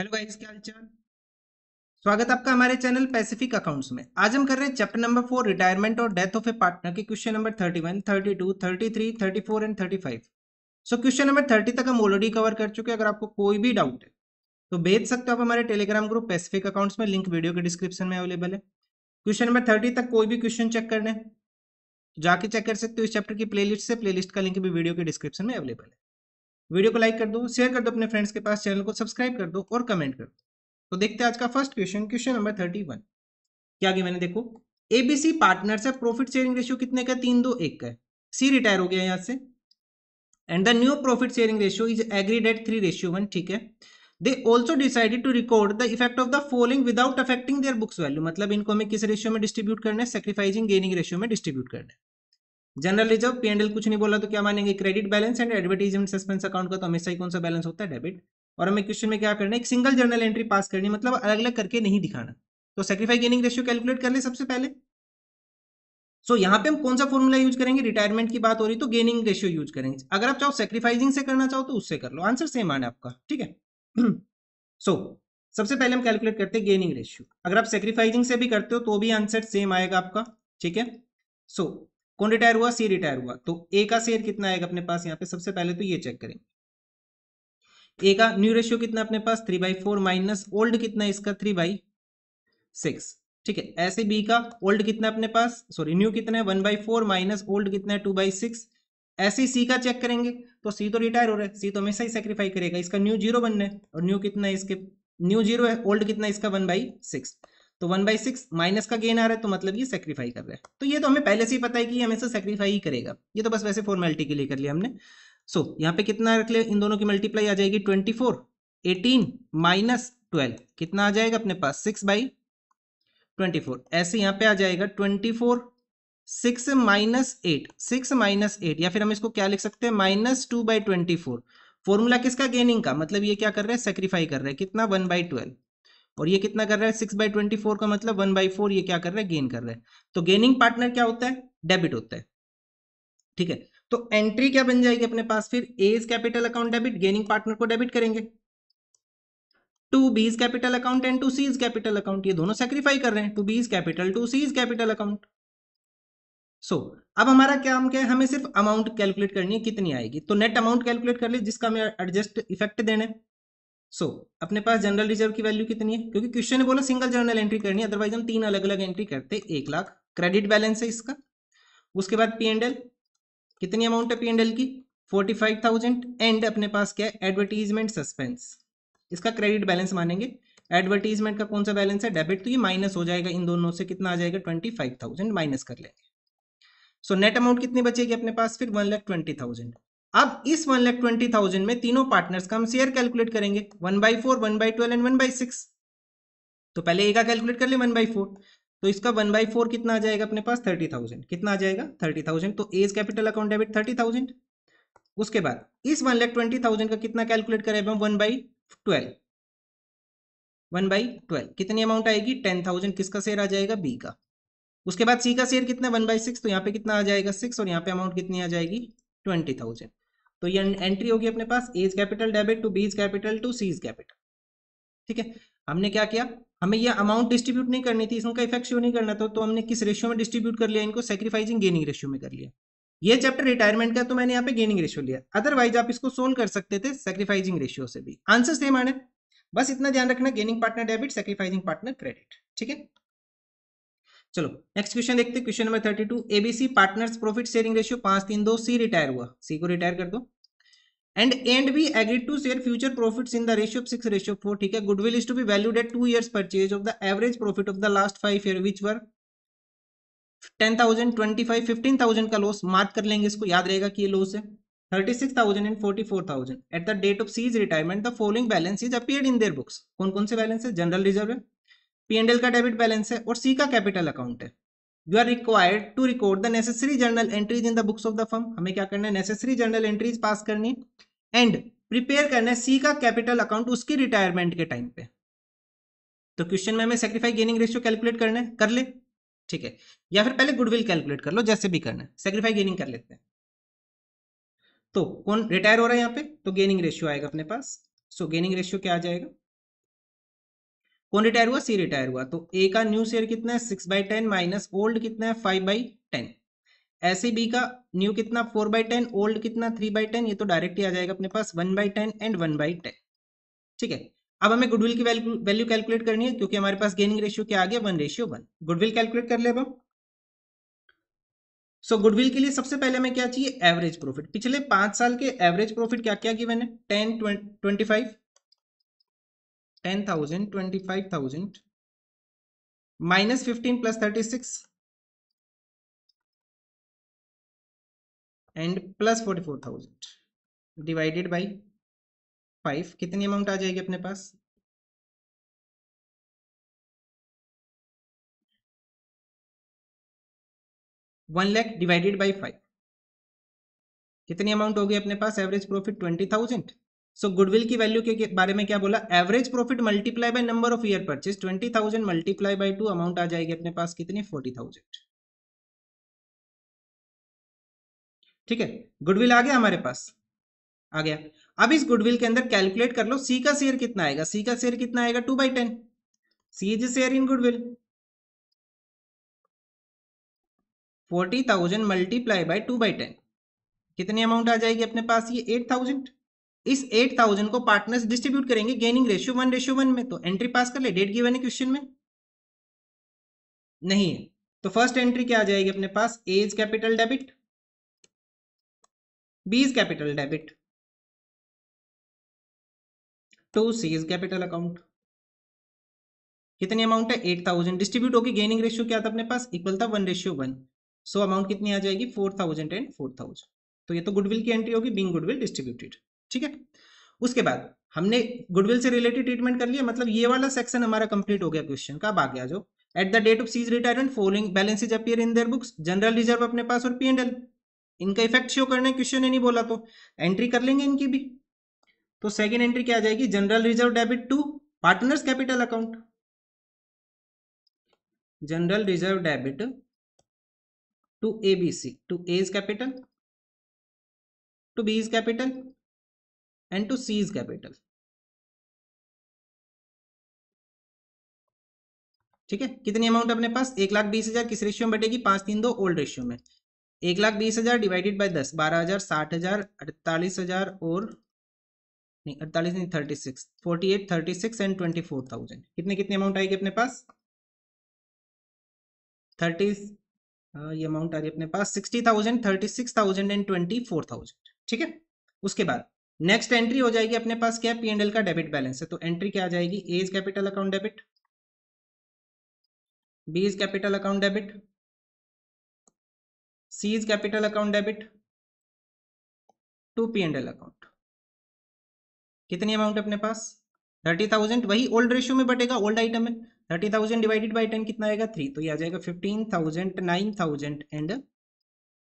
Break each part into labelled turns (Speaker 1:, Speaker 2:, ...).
Speaker 1: Hello guys, क्या हालचाल। स्वागत है आपका हमारे चैनल पैसिफिक अकाउंट्स में। आज हम कर रहे हैं चैप्टर नंबर 4 रिटायरमेंट और डेथ ऑफ ए पार्टनर के question number 31, 32, 33, 34 and 35। So question number 30 तक हम ऑलरेडी कवर कर चुके हैं। अगर आपको कोई भी डाउट है तो भेज सकते हो आप हमारे टेलीग्राम ग्रुप पैसिफिक अकाउंट्स में, लिंक वीडियो के डिस्क्रिप्शन में अवेलेबल है। क्वेश्चन नंबर 30 तक कोई भी क्वेश्चन चेक करने हैं तो जाके चेक कर सकते हो इस चैप्टर की प्लेलिस्ट से। प्लेलिस्ट का लिंक भी वीडियो के डिस्क्रिप्शन में अवेलेबल है। वीडियो को लाइक कर दो, शेयर कर दो अपने फ्रेंड्स के पास, चैनल को सब्सक्राइब कर दो और कमेंट कर दो। तो देखते हैं आज का फर्स्ट क्वेश्चन, क्वेश्चन नंबर 31। क्या आगे मैंने देखो, एबीसी पार्टनर्स है, प्रॉफिट शेयरिंग रेशियो कितने का, 3-2-1 का है। सी रिटायर हो गया यहां से and the new profit sharing ratio is agreed at 3:1, ठीक है। They also decided to record the effect of the following without affecting their books value. मतलब इनको हमें किस रेशियो में डिस्ट्रीब्यूट करना है, सैक्रिफाइसिंग गेनिंग रेशियो में डिस्ट्रीब्यूट करना है। जनरल रिजर्व पीएनएल कुछ नहीं बोला तो क्या मानेंगे, credit balance and advertisement suspense account का तो हमेशा ही कौन सा बैलेंस होता है, डेबिट। और हमें क्वेश्चन में क्या करना है, एक सिंगल जर्नल एंट्री पास करनी है, मतलब अलग अलग करके नहीं दिखाना। तो सैक्रिफाई गेनिंग रेशियो कैलकुलेट कर ले सबसे पहले। यहाँ पे हम कौन सा फॉर्मूला यूज करेंगे, रिटायरमेंट की बात हो रही तो गेनिंग रेशियो यूज करेंगे। अगर आप चाहो सैक्रिफाइसिंग से करना चाहो तो उससे कर लो, आंसर सेम आना आपका, ठीक है। सो सबसे पहले हम कैलकुलेट करते हैं गेनिंग रेशियो। अगर आप सैक्रिफाइसिंग से भी करते हो तो भी आंसर सेम आएगा आपका, ठीक है। सो कौन रिटायर हुआ, सी रिटायर हुआ, तो ए का शेयर कितना आएगा अपने पास यहाँ पे। सबसे पहले तो ये चेक करेंगे, ए का न्यू रेशियो कितना अपने पास 3/4 माइनस ओल्ड कितना है इसका 3/6, ठीक है। ऐसे बी का ओल्ड कितना अपने पास, सॉरी न्यू कितना है 1/4 माइनस ओल्ड कितना है 2/6। ऐसे ही सी का चेक करेंगे तो सी तो रिटायर हो रहा है, सी तो हमेशा ही सेक्रीफाई करेगा, इसका न्यू 0 बनना है और न्यू कितना है इसके, न्यू 0 है, ओल्ड कितना है इसका 1/6। तो 1/6 माइनस का गेन आ रहा है तो मतलब ये सेक्रीफाई कर रहा है। तो ये तो हमें पहले से ही पता है कि ये हमेशा सेक्रीफाई ही करेगा, ये तो बस वैसे फॉर्मेलिटी के लिए कर लिया हमने। यहाँ पे कितना रख लिया, इन दोनों की मल्टीप्लाई आ जाएगी 24, 18 माइनस 12 कितना आ जाएगा अपने पास 6/24। ऐसे यहाँ पे आ जाएगा 24, 6 - 8 या फिर हम इसको क्या लिख सकते हैं, -2/24। फॉर्मूला किसका, गेनिंग का, मतलब ये क्या कर रहा है, सेक्रीफाई कर रहा है कितना 1/12। और ये कितना कर रहा है 6/24 का मतलब 1/4, ये क्या कर रहा है, गेन कर रहा है। तो गेनिंग पार्टनर क्या होता है, डेबिट होता है, ठीक है। तो एंट्री क्या बन जाएगी अपने पास फिर, A is capital account debit, gaining partner को डेबिट करेंगे, to B is capital account and to C is capital account, ये दोनों सेक्रीफाई कर रहे हैं, to B is capital, to C is capital account. अब हमारा काम क्या है, हमें सिर्फ अमाउंट कैलकुलेट करनी है कितनी आएगी। तो नेट अमाउंट कैलकुलेट कर ले जिसका हमें एडजस्ट इफेक्ट देने। अपने पास जनरल रिजर्व की वैल्यू कितनी है, क्योंकि क्वेश्चन ने बोला सिंगल जर्नल एंट्री करनी है, अदरवाइज हम 3 अलग अलग एंट्री करते, 1 लाख क्रेडिट बैलेंस है इसका। उसके बाद पी एंड एल, कितनी अमाउंट है पी एंड एल की 45,000। एंड अपने पास क्या है, एडवर्टीजमेंट सस्पेंस, इसका क्रेडिट बैलेंस मानेंगे। एडवर्टीजमेंट का कौन सा बैलेंस है, डेबिट, तो ये माइनस हो जाएगा इन दोनों से, कितना आ जाएगा 25,000 माइनस कर लेंगे। नेट अमाउंट कितनी बचेगी अपने पास फिर 1,20,000। अब इस 1,20,000 में तीनों पार्टनर्स का हम शेयर कैलकुलेट करेंगे, 1/4, 1/12 एंड 1/6। तो पहले ए का कैलकुलेट कर ले 1/4, तो इसका 1/4 कितना आ जाएगा अपने पास 30,000, कितना आ जाएगा 30,000। तो ए इज कैपिटल अकाउंट डेबिट 30,000। उसके बाद इस 1,20,000 का कितना कैलकुलेट करें हम, 1/12, 1/12 कितनी अमाउंट आएगी 10,000, किसका शेयर आ जाएगा, बी का। उसके बाद सी का शेयर कितना 1/6, तो यहाँ पे कितना आ जाएगा 6, और यहाँ पे अमाउंट कितनी आ जाएगी 20,000। तो ये एंट्री होगी अपने पास, A is capital debit to B is capital to C is capital, ठीक है। हमने क्या किया, हमें ये अमाउंट डिस्ट्रीब्यूट नहीं करनी थी, इसका इफेक्ट शो नहीं करना था, तो हमने किस रेशियो में डिस्ट्रीब्यूट कर लिया इनको, सेक्रीफाइसिंग गेनिंग रेशियो में कर लिया। ये चैप्टर रिटायरमेंट का तो मैंने यहाँ पे गेनिंग रेशियो लिया, अदरवाइज आप इसको सोल्व कर सकते थे सेक्रीफाइसिंग रेशियो से भी, आंसर सेम आने। बस इतना ध्यान रखना, gaining partner debit, sacrificing partner credit, ठीक है। चलो नेक्स्ट क्वेश्चन देखते हैं, question number 32। ABC partners profit sharing ratio 5-3-2, C retire हुआ, सी को रिटायर कर दो। And B agreed to share future profits in the ratio of 6:4, ठीक है। Goodwill is to be valued at 2 years purchase of the average profit of the last 5 year which were 10,000, 25, 15,000 का loss, mark कर लेंगे इसको, याद रहेगा कि ये लॉस है। 36,000 and 44,000 at the date of C's retirement the following balance is appeared in their books. कौन कौन से बैलेंस है, जनरल रिजर्व है, पी एंड एल का डेबिट बैलेंस है, और सी का कैपिटल अकाउंट है। You are required to record the necessary journal entries in the books of the firm, हमें क्या करना है, नेसेसरी जर्नल एंट्रीज पास करनी एंड प्रिपेयर करना है सी का कैपिटल अकाउंट उसकी रिटायरमेंट के टाइम पे। तो क्वेश्चन में हमें सेक्रीफाई गेनिंग रेशियो कैलकुलेट करना है, कर ले, ठीक है। या फिर पहले गुडविल कैलकुलेट कर लो, जैसे भी करना है, सेक्रीफाई गेनिंग कर लेते हैं। तो कौन रिटायर हो रहा है यहाँ पे, तो गेनिंग रेशियो आएगा अपने पास। गेनिंग रेशियो क्या आ जाएगा, कौन रिटायर हुआ? सी रिटायर हुआ। तो ए का न्यू शेयर कितना है? 6/10 माइनस ओल्ड कितना है? 5/10। ऐसे बी का न्यू कितना? 4/10, ओल्ड कितना? 3/10। ये तो डायरेक्ट ही आ जाएगा अपने पास 1/10 एंड 1/10। ठीक है। अब हमें गुडविल की वैल्यू कैलकुलेट करनी है, क्योंकि हमारे पास गेनिंग रेशियो क्या आ गया? 1:1। गुडविल कैलकुलेट कर ले अब हम। सो गुडविल के लिए सबसे पहले हमें क्या चाहिए? Average profit. पिछले 5 साल के एवरेज प्रॉफिट क्या क्या गिवन है? 10, 25, 10,000, 25,000 minus 15 plus 36 and plus 44,000 divided by 5। कितनी अमाउंट आ जाएगी अपने पास? 1 लाख डिवाइडेड बाई 5। कितनी अमाउंट होगी अपने पास? Average profit 20,000। सो गुडविल की वैल्यू के बारे में क्या बोला? Average profit multiply by number of year purchase. 20,000 multiply by 2 amount आ जाएगी अपने पास कितनी? 40,000। ठीक है, गुडविल आ गया हमारे पास, आ गया। अब इस गुडविल के अंदर कैलकुलेट कर लो सी का शेयर कितना आएगा। सी का शेयर कितना आएगा? 2/10। C is share in goodwill. 40,000 multiply by 2/10 कितनी अमाउंट आ जाएगी अपने पास? ये 8,000। इस 8,000 को पार्टनर्स डिस्ट्रीब्यूट करेंगे गेनिंग रेशियो 1:1 में। तो एंट्री पास कर ले। डेट गिवन है क्वेश्चन में? नहीं है। तो फर्स्ट एंट्री क्या आ जाएगी अपने पास? A is capital debit, B is capital debit, to C is capital account. कितनी अमाउंट है? 8,000 डिस्ट्रीब्यूट होगी। गेनिंग रेशियो क्या था अपने पास? इक्वल था 1:1। सो अमाउंट कितनी आ जाएगी? 4,000 एंड 4,000। तो ये तो गुडविल की एंट्री होगी, बीइंग गुडविल डिस्ट्रीब्यूटेड। ठीक है। उसके बाद हमने गुडविल से रिलेटेड ट्रीटमेंट कर लिया, मतलब ये वाला सेक्शन हमारा कंप्लीट हो गया क्वेश्चन का। अब आ गया जो at the date of C's retirement following balances appear in their books. General reserve अपने पास और P&L, इनका इफेक्ट शो करना है। क्वेश्चन ने नहीं बोला तो एंट्री कर लेंगे इनकी भी। तो सेकंड एंट्री क्या आ जाएगी? General reserve debit to partners capital account. General reserve debit to ABC, to A is capital, to B is capital and to C is capital। ठीक है। कितनी अमाउंट अपने पास? 1,20,000 किस रेशियो में बटेगी? 5-3-2 ओल्ड रेशियो में। 1,20,000 डिवाइडेड बाय 10, 12,000, 60,000, 48,000 और नहीं 48 नहीं 36, 48, 36 एंड 24,000। कितनी कितनी अमाउंट आएगी अपने पास? 30, ये अमाउंट आ रही है अपने पास 60,000, 36,000 एंड 24,000। ठीक है। उसके बाद नेक्स्ट एंट्री हो जाएगी अपने पास क्या? P&L का डेबिट बैलेंस है। तो एंट्री क्या आ जाएगी? A is capital account debit, B is capital account debit, C is capital account debit to P&L account. कितनी अमाउंट अपने पास? 30,000। वही ओल्ड रेशियो में बटेगा, ओल्ड आइटम है। 30,000 डिवाइडेड बाई 10 कितना आएगा? 3। तो ये आ जाएगा 15,000, 9,000 एंड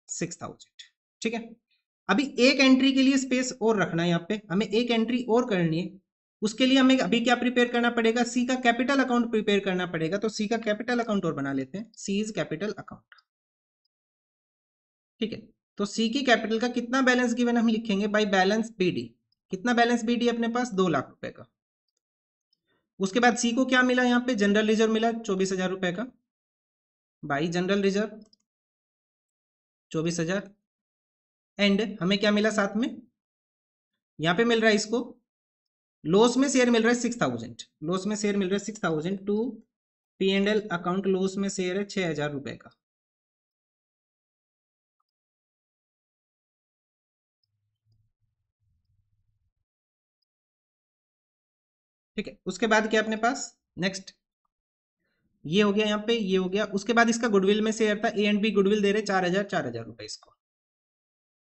Speaker 1: 6,000। ठीक है। अभी एक एंट्री के लिए स्पेस और रखना है यहाँ पे, हमें एक एंट्री और करनी है। उसके लिए हमें अभी क्या प्रिपेयर करना पड़ेगा? सी का कैपिटल अकाउंट प्रिपेयर करना पड़ेगा। तो सी का कैपिटल अकाउंट और बना लेते हैं। सी इज कैपिटल अकाउंट। ठीक है। तो सी की कैपिटल का कितना बैलेंस गिवन हम लिखेंगे? By balance BD। कितना बैलेंस BD अपने पास? 2 लाख रुपए का। उसके बाद सी को क्या मिला यहाँ पे? जनरल रिजर्व मिला 24,000 रुपए का, बाई जनरल रिजर्व 24,000। एंड हमें क्या मिला साथ में? यहाँ पे मिल रहा है इसको लॉस में शेयर मिल रहा है 6,000। लॉस में शेयर मिल रहा है 6,000 टू P&L अकाउंट। लॉस में शेयर है 6,000 रुपए का। ठीक है। उसके बाद क्या अपने पास? नेक्स्ट ये हो गया, यहाँ पे ये हो गया। उसके बाद इसका गुडविल में शेयर था। ए एंड बी गुडविल दे रहे 4,000 4,000 रुपए इसको,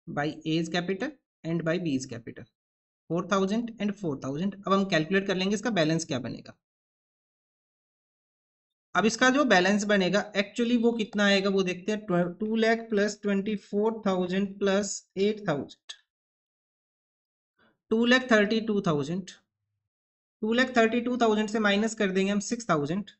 Speaker 1: by A is capital and by B is capital 4,000 and 4,000। अब हम कैलकुलेट कर लेंगे इसका बैलेंस क्या बनेगा। अब इसका जो बैलेंस बनेगा एक्चुअली वो कितना आएगा वो देखते हैं। 2 लाख प्लस 24,000 प्लस 8,000, 2,32,000। 2,32,000 से माइनस कर देंगे हम 6,000,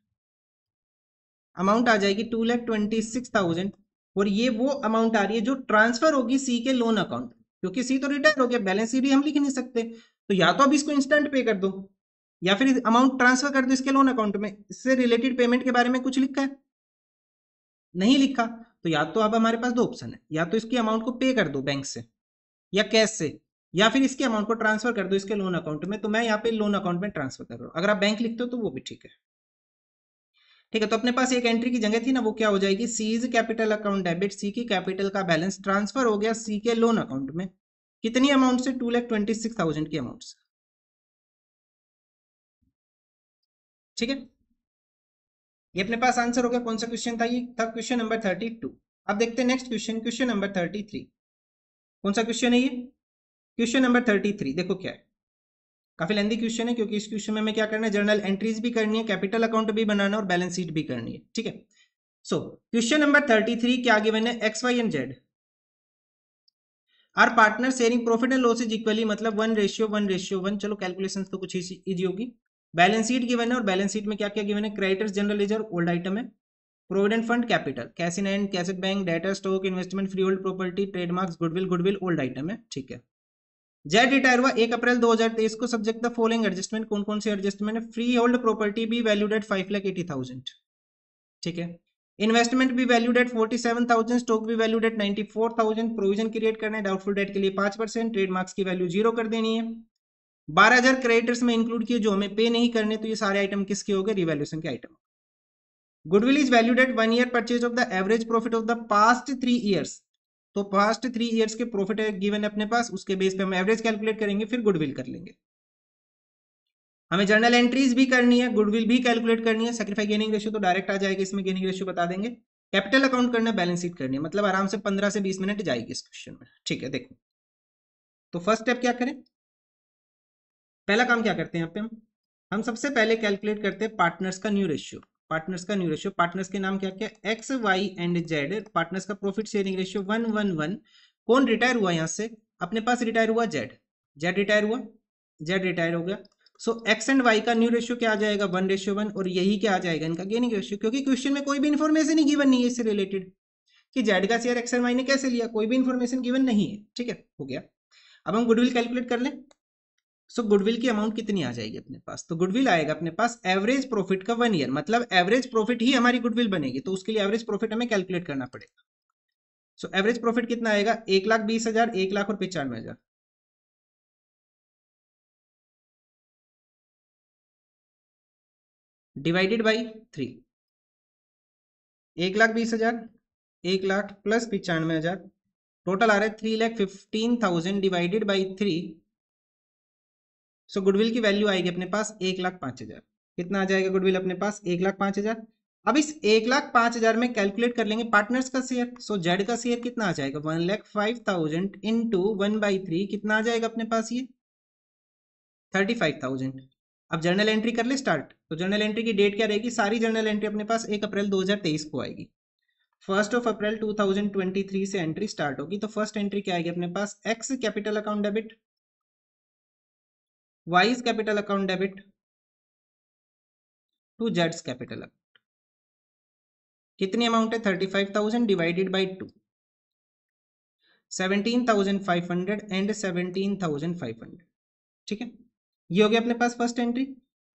Speaker 1: अमाउंट आ जाएगी 2,26,000। और ये वो अमाउंट आ रही है जो ट्रांसफर होगी सी के लोन अकाउंट, क्योंकि सी तो रिटायर हो गया, बैलेंस शीट भी हम लिख नहीं सकते। तो या तो अब इसको इंस्टेंट पे कर दो, या फिर अमाउंट ट्रांसफर कर दो इसके लोन अकाउंट में। इससे रिलेटेड पेमेंट के बारे में कुछ लिखा है? नहीं लिखा। तो या तो अब हमारे पास दो ऑप्शन है, या तो इसकी अमाउंट को पे कर दो बैंक से या कैश से, या फिर इसके अमाउंट को ट्रांसफर कर दो इसके लोन अकाउंट में। तो मैं यहाँ पे लोन अकाउंट में ट्रांसफर कर रहा हूँ। अगर आप बैंक लिखते हो तो वो भी ठीक है। ठीक है, तो अपने पास एक एंट्री की जगह थी ना, वो क्या हो जाएगी, सी इज कैपिटल अकाउंट डेबिट, सी की कैपिटल का बैलेंस ट्रांसफर हो गया सी के लोन अकाउंट में। कितनी अमाउंट से? 2,26,000 की अमाउंट से। ठीक है, ये अपने पास आंसर हो गया। कौन सा क्वेश्चन था? ये था क्वेश्चन नंबर 32। अब देखते हैं नेक्स्ट क्वेश्चन, क्वेश्चन नंबर 33। कौन सा क्वेश्चन है ये? क्वेश्चन नंबर 33 देखो क्या है। काफी लेंदी क्वेश्चन है, क्योंकि इस क्वेश्चन में हमें क्या करना है, जर्नल एंट्रीज भी करनी है, कैपिटल अकाउंट भी बनाना है और बैलेंस शीट भी करनी है। ठीक है, सो क्वेश्चन नंबर 33 क्या गिवन है, X Y and Z are partner sharing profit and losses equally, मतलब 1:1:1। चलो कैलकुलेशन तो कुछ इजी होगी। बैलेंस शीट गिवन है और बैलेंस शीट में क्या क्या गिवन है, creditors general ledger old item है, provident fund capital, cash in hand, cash at bank, data stock, investment, free hold property, trademarks, goodwill old item है। ठीक है, जेड रिटायर हुआ 1 अप्रैल 2023 को, सब्जेक्ट द फॉलोइंग एडजस्टमेंट। कौन कौन से एडजस्टमेंट है, फ्री होल्ड प्रॉपर्टी भी वैल्यूड एट 5,80,000। ठीक है, इन्वेस्टमेंट भी वैल्यूड एट 47,000, स्टॉक भी वैल्यूड एट 94,000, प्रोविजन क्रिएट करना है डाउटफुल डेट के लिए 5%, ट्रेडमार्क्स की वैल्यू 0 कर देनी है। 12,000 क्रेडिटर्स में इंक्लूड किए जो हमें पे नहीं करने, तो ये सारे आइटम किसके हो गए, रिवैल्यूएशन के item. Goodwill is valued at 1 year purchase of the average profit of the past 3 years. तो पास्ट 3 ईयर्स के प्रॉफिट गिवन है अपने पास, उसके बेस पे हम एवरेज कैलकुलेट करेंगे, फिर गुडविल कर लेंगे। हमें जर्नल एंट्रीज भी करनी है, गुडविल भी कैलकुलेट करनी है, सेक्रीफाई गेनिंग रेशियो तो डायरेक्ट आ जाएगा, इसमें गेनिंग रेशियो बता देंगे, कैपिटल अकाउंट करना है, बैलेंस शीट करनी है, मतलब आराम से 15 से 20 मिनट जाएगी इस क्वेश्चन में। ठीक है, देखो तो फर्स्ट स्टेप क्या करें, पहला काम क्या करते हैं यहाँ पे हम सबसे पहले कैलकुलेट करते हैं पार्टनर्स का न्यू रेशियो। पार्टनर्स का न्यू रेशियो, पार्टनर्स के नाम क्या क्या, X Y and Z. Partners का प्रॉफिट शेयरिंग रेशियो 1:1:1। कौन रिटायर हुआ यहाँ से, अपने पास रिटायर हुआ जेड, जेड रिटायर हुआ, जेड रिटायर हो गया। सो एक्स एंड वाई का न्यू रेशियो क्या आ जाएगा, 1:1, और यही क्या आ जाएगा, इनका गेनिंग रेशियो, क्योंकि क्वेश्चन में कोई भी इन्फॉर्मेशन ही गिवन नहीं है इससे रिलेटेड कि जेड का शेयर एक्स एंड वाई ने कैसे लिया, कोई भी इन्फॉर्मेशन गिवन नहीं है। ठीक है, हो गया। अब हम गुडविल कैलकुलेट कर लें। सो गुडविल की अमाउंट कितनी आ जाएगी अपने पास, तो गुडविल आएगा अपने पास एवरेज प्रॉफिट का 1 ईयर, मतलब एवरेज प्रॉफिट ही हमारी गुडविल बनेगी, तो उसके लिए एवरेज प्रॉफिट हमें कैलकुलेट करना पड़ेगा। सो एवरेज प्रॉफिट कितना आएगा, 1,20,000, 1,00,000 और 95,000 डिवाइडेड बाई 3। 1,20,000, 1,00,000 प्लस 95,000, टोटल आ रहा है 3,15,000 डिवाइडेड बाई 3। सो गुडविल की वैल्यू आएगी अपने पास 1,05,000। कितना आ जाएगा गुडविल अपने पास, 1,05,000। अब इस 1,05,000 में कैलकुलेट कर लेंगे पार्टनर्स का शेयर। सो जेड का शेयर कितना आ जाएगा, 1,05,000 इंटू 1/3, कितना आ जाएगा अपने पास ये 35,000। अब जर्नल एंट्री कर ले स्टार्ट। तो जर्नल एंट्री की डेट क्या रहेगी, सारी जर्नल एंट्री अपने पास 1 अप्रैल 2023 को आएगी। 1 अप्रैल 2023 से एंट्री स्टार्ट होगी। तो फर्स्ट एंट्री क्या आएगी अपने पास, X capital account debit, Y capital account debit to जेड्स कैपिटल अकाउंट। कितनी अमाउंट है, 35,000 डिवाइडेड बाई 2, 17,500 एंड 17,500। ठीक है, ये हो गया अपने पास फर्स्ट एंट्री।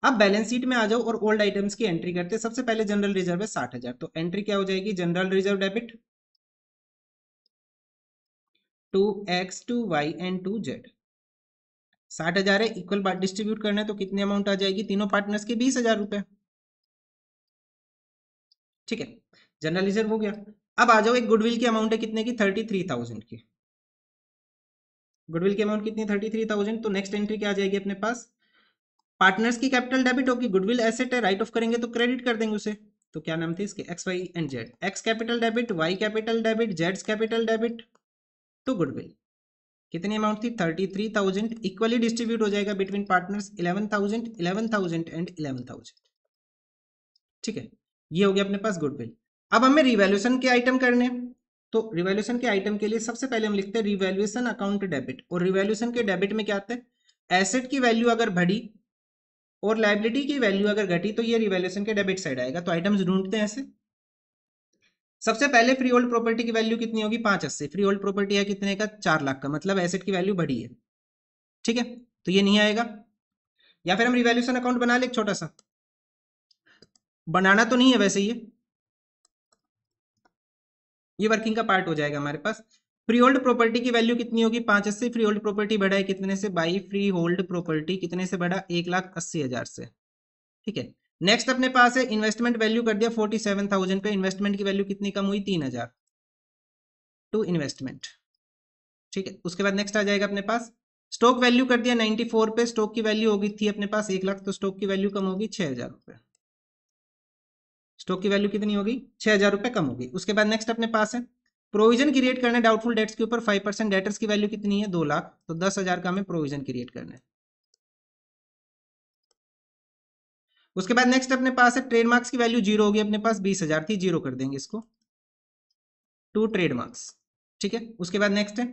Speaker 1: अब बैलेंस शीट में आ जाओ और ओल्ड आइटम्स की एंट्री करते हैं। सबसे पहले जनरल रिजर्व है 60,000, तो एंट्री क्या हो जाएगी, general reserve debit to X to Y and to Z. 60,000 है, इक्वल पार्ट डिस्ट्रीब्यूट करना है, तो कितनी अमाउंट आ जाएगी, तीनों पार्टनर्स के 20,000 रुपए। ठीक है, जनरल रिजर्व हो गया। अब आ जाओ, एक गुडविल की अमाउंट है कितने की, 33,000 की। गुडविल की अमाउंट कितनी, 33,000। तो नेक्स्ट एंट्री क्या आ जाएगी अपने पास, पार्टनर्स की कैपिटल डेबिट होगी, गुडविल एसेट है, राइट ऑफ करेंगे तो क्रेडिट कर देंगे उसे। तो क्या नाम थे इसके, X Y and Z. X capital debit, Y capital debit, जेड्स कैपिटल डेबिट टू गुडविल। कितनी अमाउंट थी, 33,000, इक्वली डिस्ट्रीब्यूट हो जाएगा बिटवीन पार्टनर्स 11,000, 11,000 एंड 11,000। ठीक है, ये हो गया अपने पास गुडविल। अब हमें रिवैल्यूएशन के आइटम करने हैं। तो रिवैल्यूएशन के आइटम के लिए सबसे पहले हम लिखते हैं रिवैल्यूएशन अकाउंट डेबिट। और रिवैल्यूएशन के डेबिट में क्या आता है, एसेट की वैल्यू अगर बढ़ी और लायबिलिटी की वैल्यू अगर घटी तो ये रिवैल्यूएशन के डेबिट साइड आएगा। तो आइटम्स ढूंढते हैं ऐसे। सबसे पहले फ्री होल्ड प्रॉपर्टी की वैल्यू कितनी होगी, 580। फ्री होल्ड प्रॉपर्टी है कितने का, 4 लाख का, मतलब एसेट की वैल्यू बढ़ी है। ठीक है, तो ये नहीं आएगा। या फिर हम रिवैल्यूएशन अकाउंट बना ले एक छोटा सा, बनाना तो नहीं है वैसे, ये वर्किंग का पार्ट हो जाएगा हमारे पास। फ्री होल्ड प्रॉपर्टी की वैल्यू कितनी होगी, 580। फ्री होल्ड प्रॉपर्टी बढ़ा है कितने से, बाई फ्री होल्ड प्रॉपर्टी कितने से बढ़ा, 1,80,000 से। ठीक है, नेक्स्ट अपने पास है इन्वेस्टमेंट वैल्यू कर दिया 47,000 पे, इन्वेस्टमेंट की वैल्यू कितनी कम हुई, 3,000 टू इन्वेस्टमेंट। ठीक है, उसके बाद नेक्स्ट आ जाएगा अपने पास स्टॉक वैल्यू कर दिया 94 पे, स्टॉक की वैल्यू होगी थी अपने पास 1,00,000, तो स्टॉक की वैल्यू कम होगी 6,000 रुपए। स्टॉक की वैल्यू कितनी होगी, 6,000 रुपए कम होगी। उसके बाद नेक्स्ट अपने पास है प्रोविजन क्रिएट करना है डाउटफुल डेट्स के ऊपर 5%, डेटर्स की वैल्यू कितनी है, 2,00,000, तो 10,000 का हमें प्रोविजन क्रिएट करना है। उसके बाद नेक्स्ट अपने पास है ट्रेडमार्क्स की वैल्यू जीरो होगी अपने पास, 20,000 थी, जीरो कर देंगे इसको, टू ट्रेडमार्क्स। ठीक है, उसके बाद नेक्स्ट है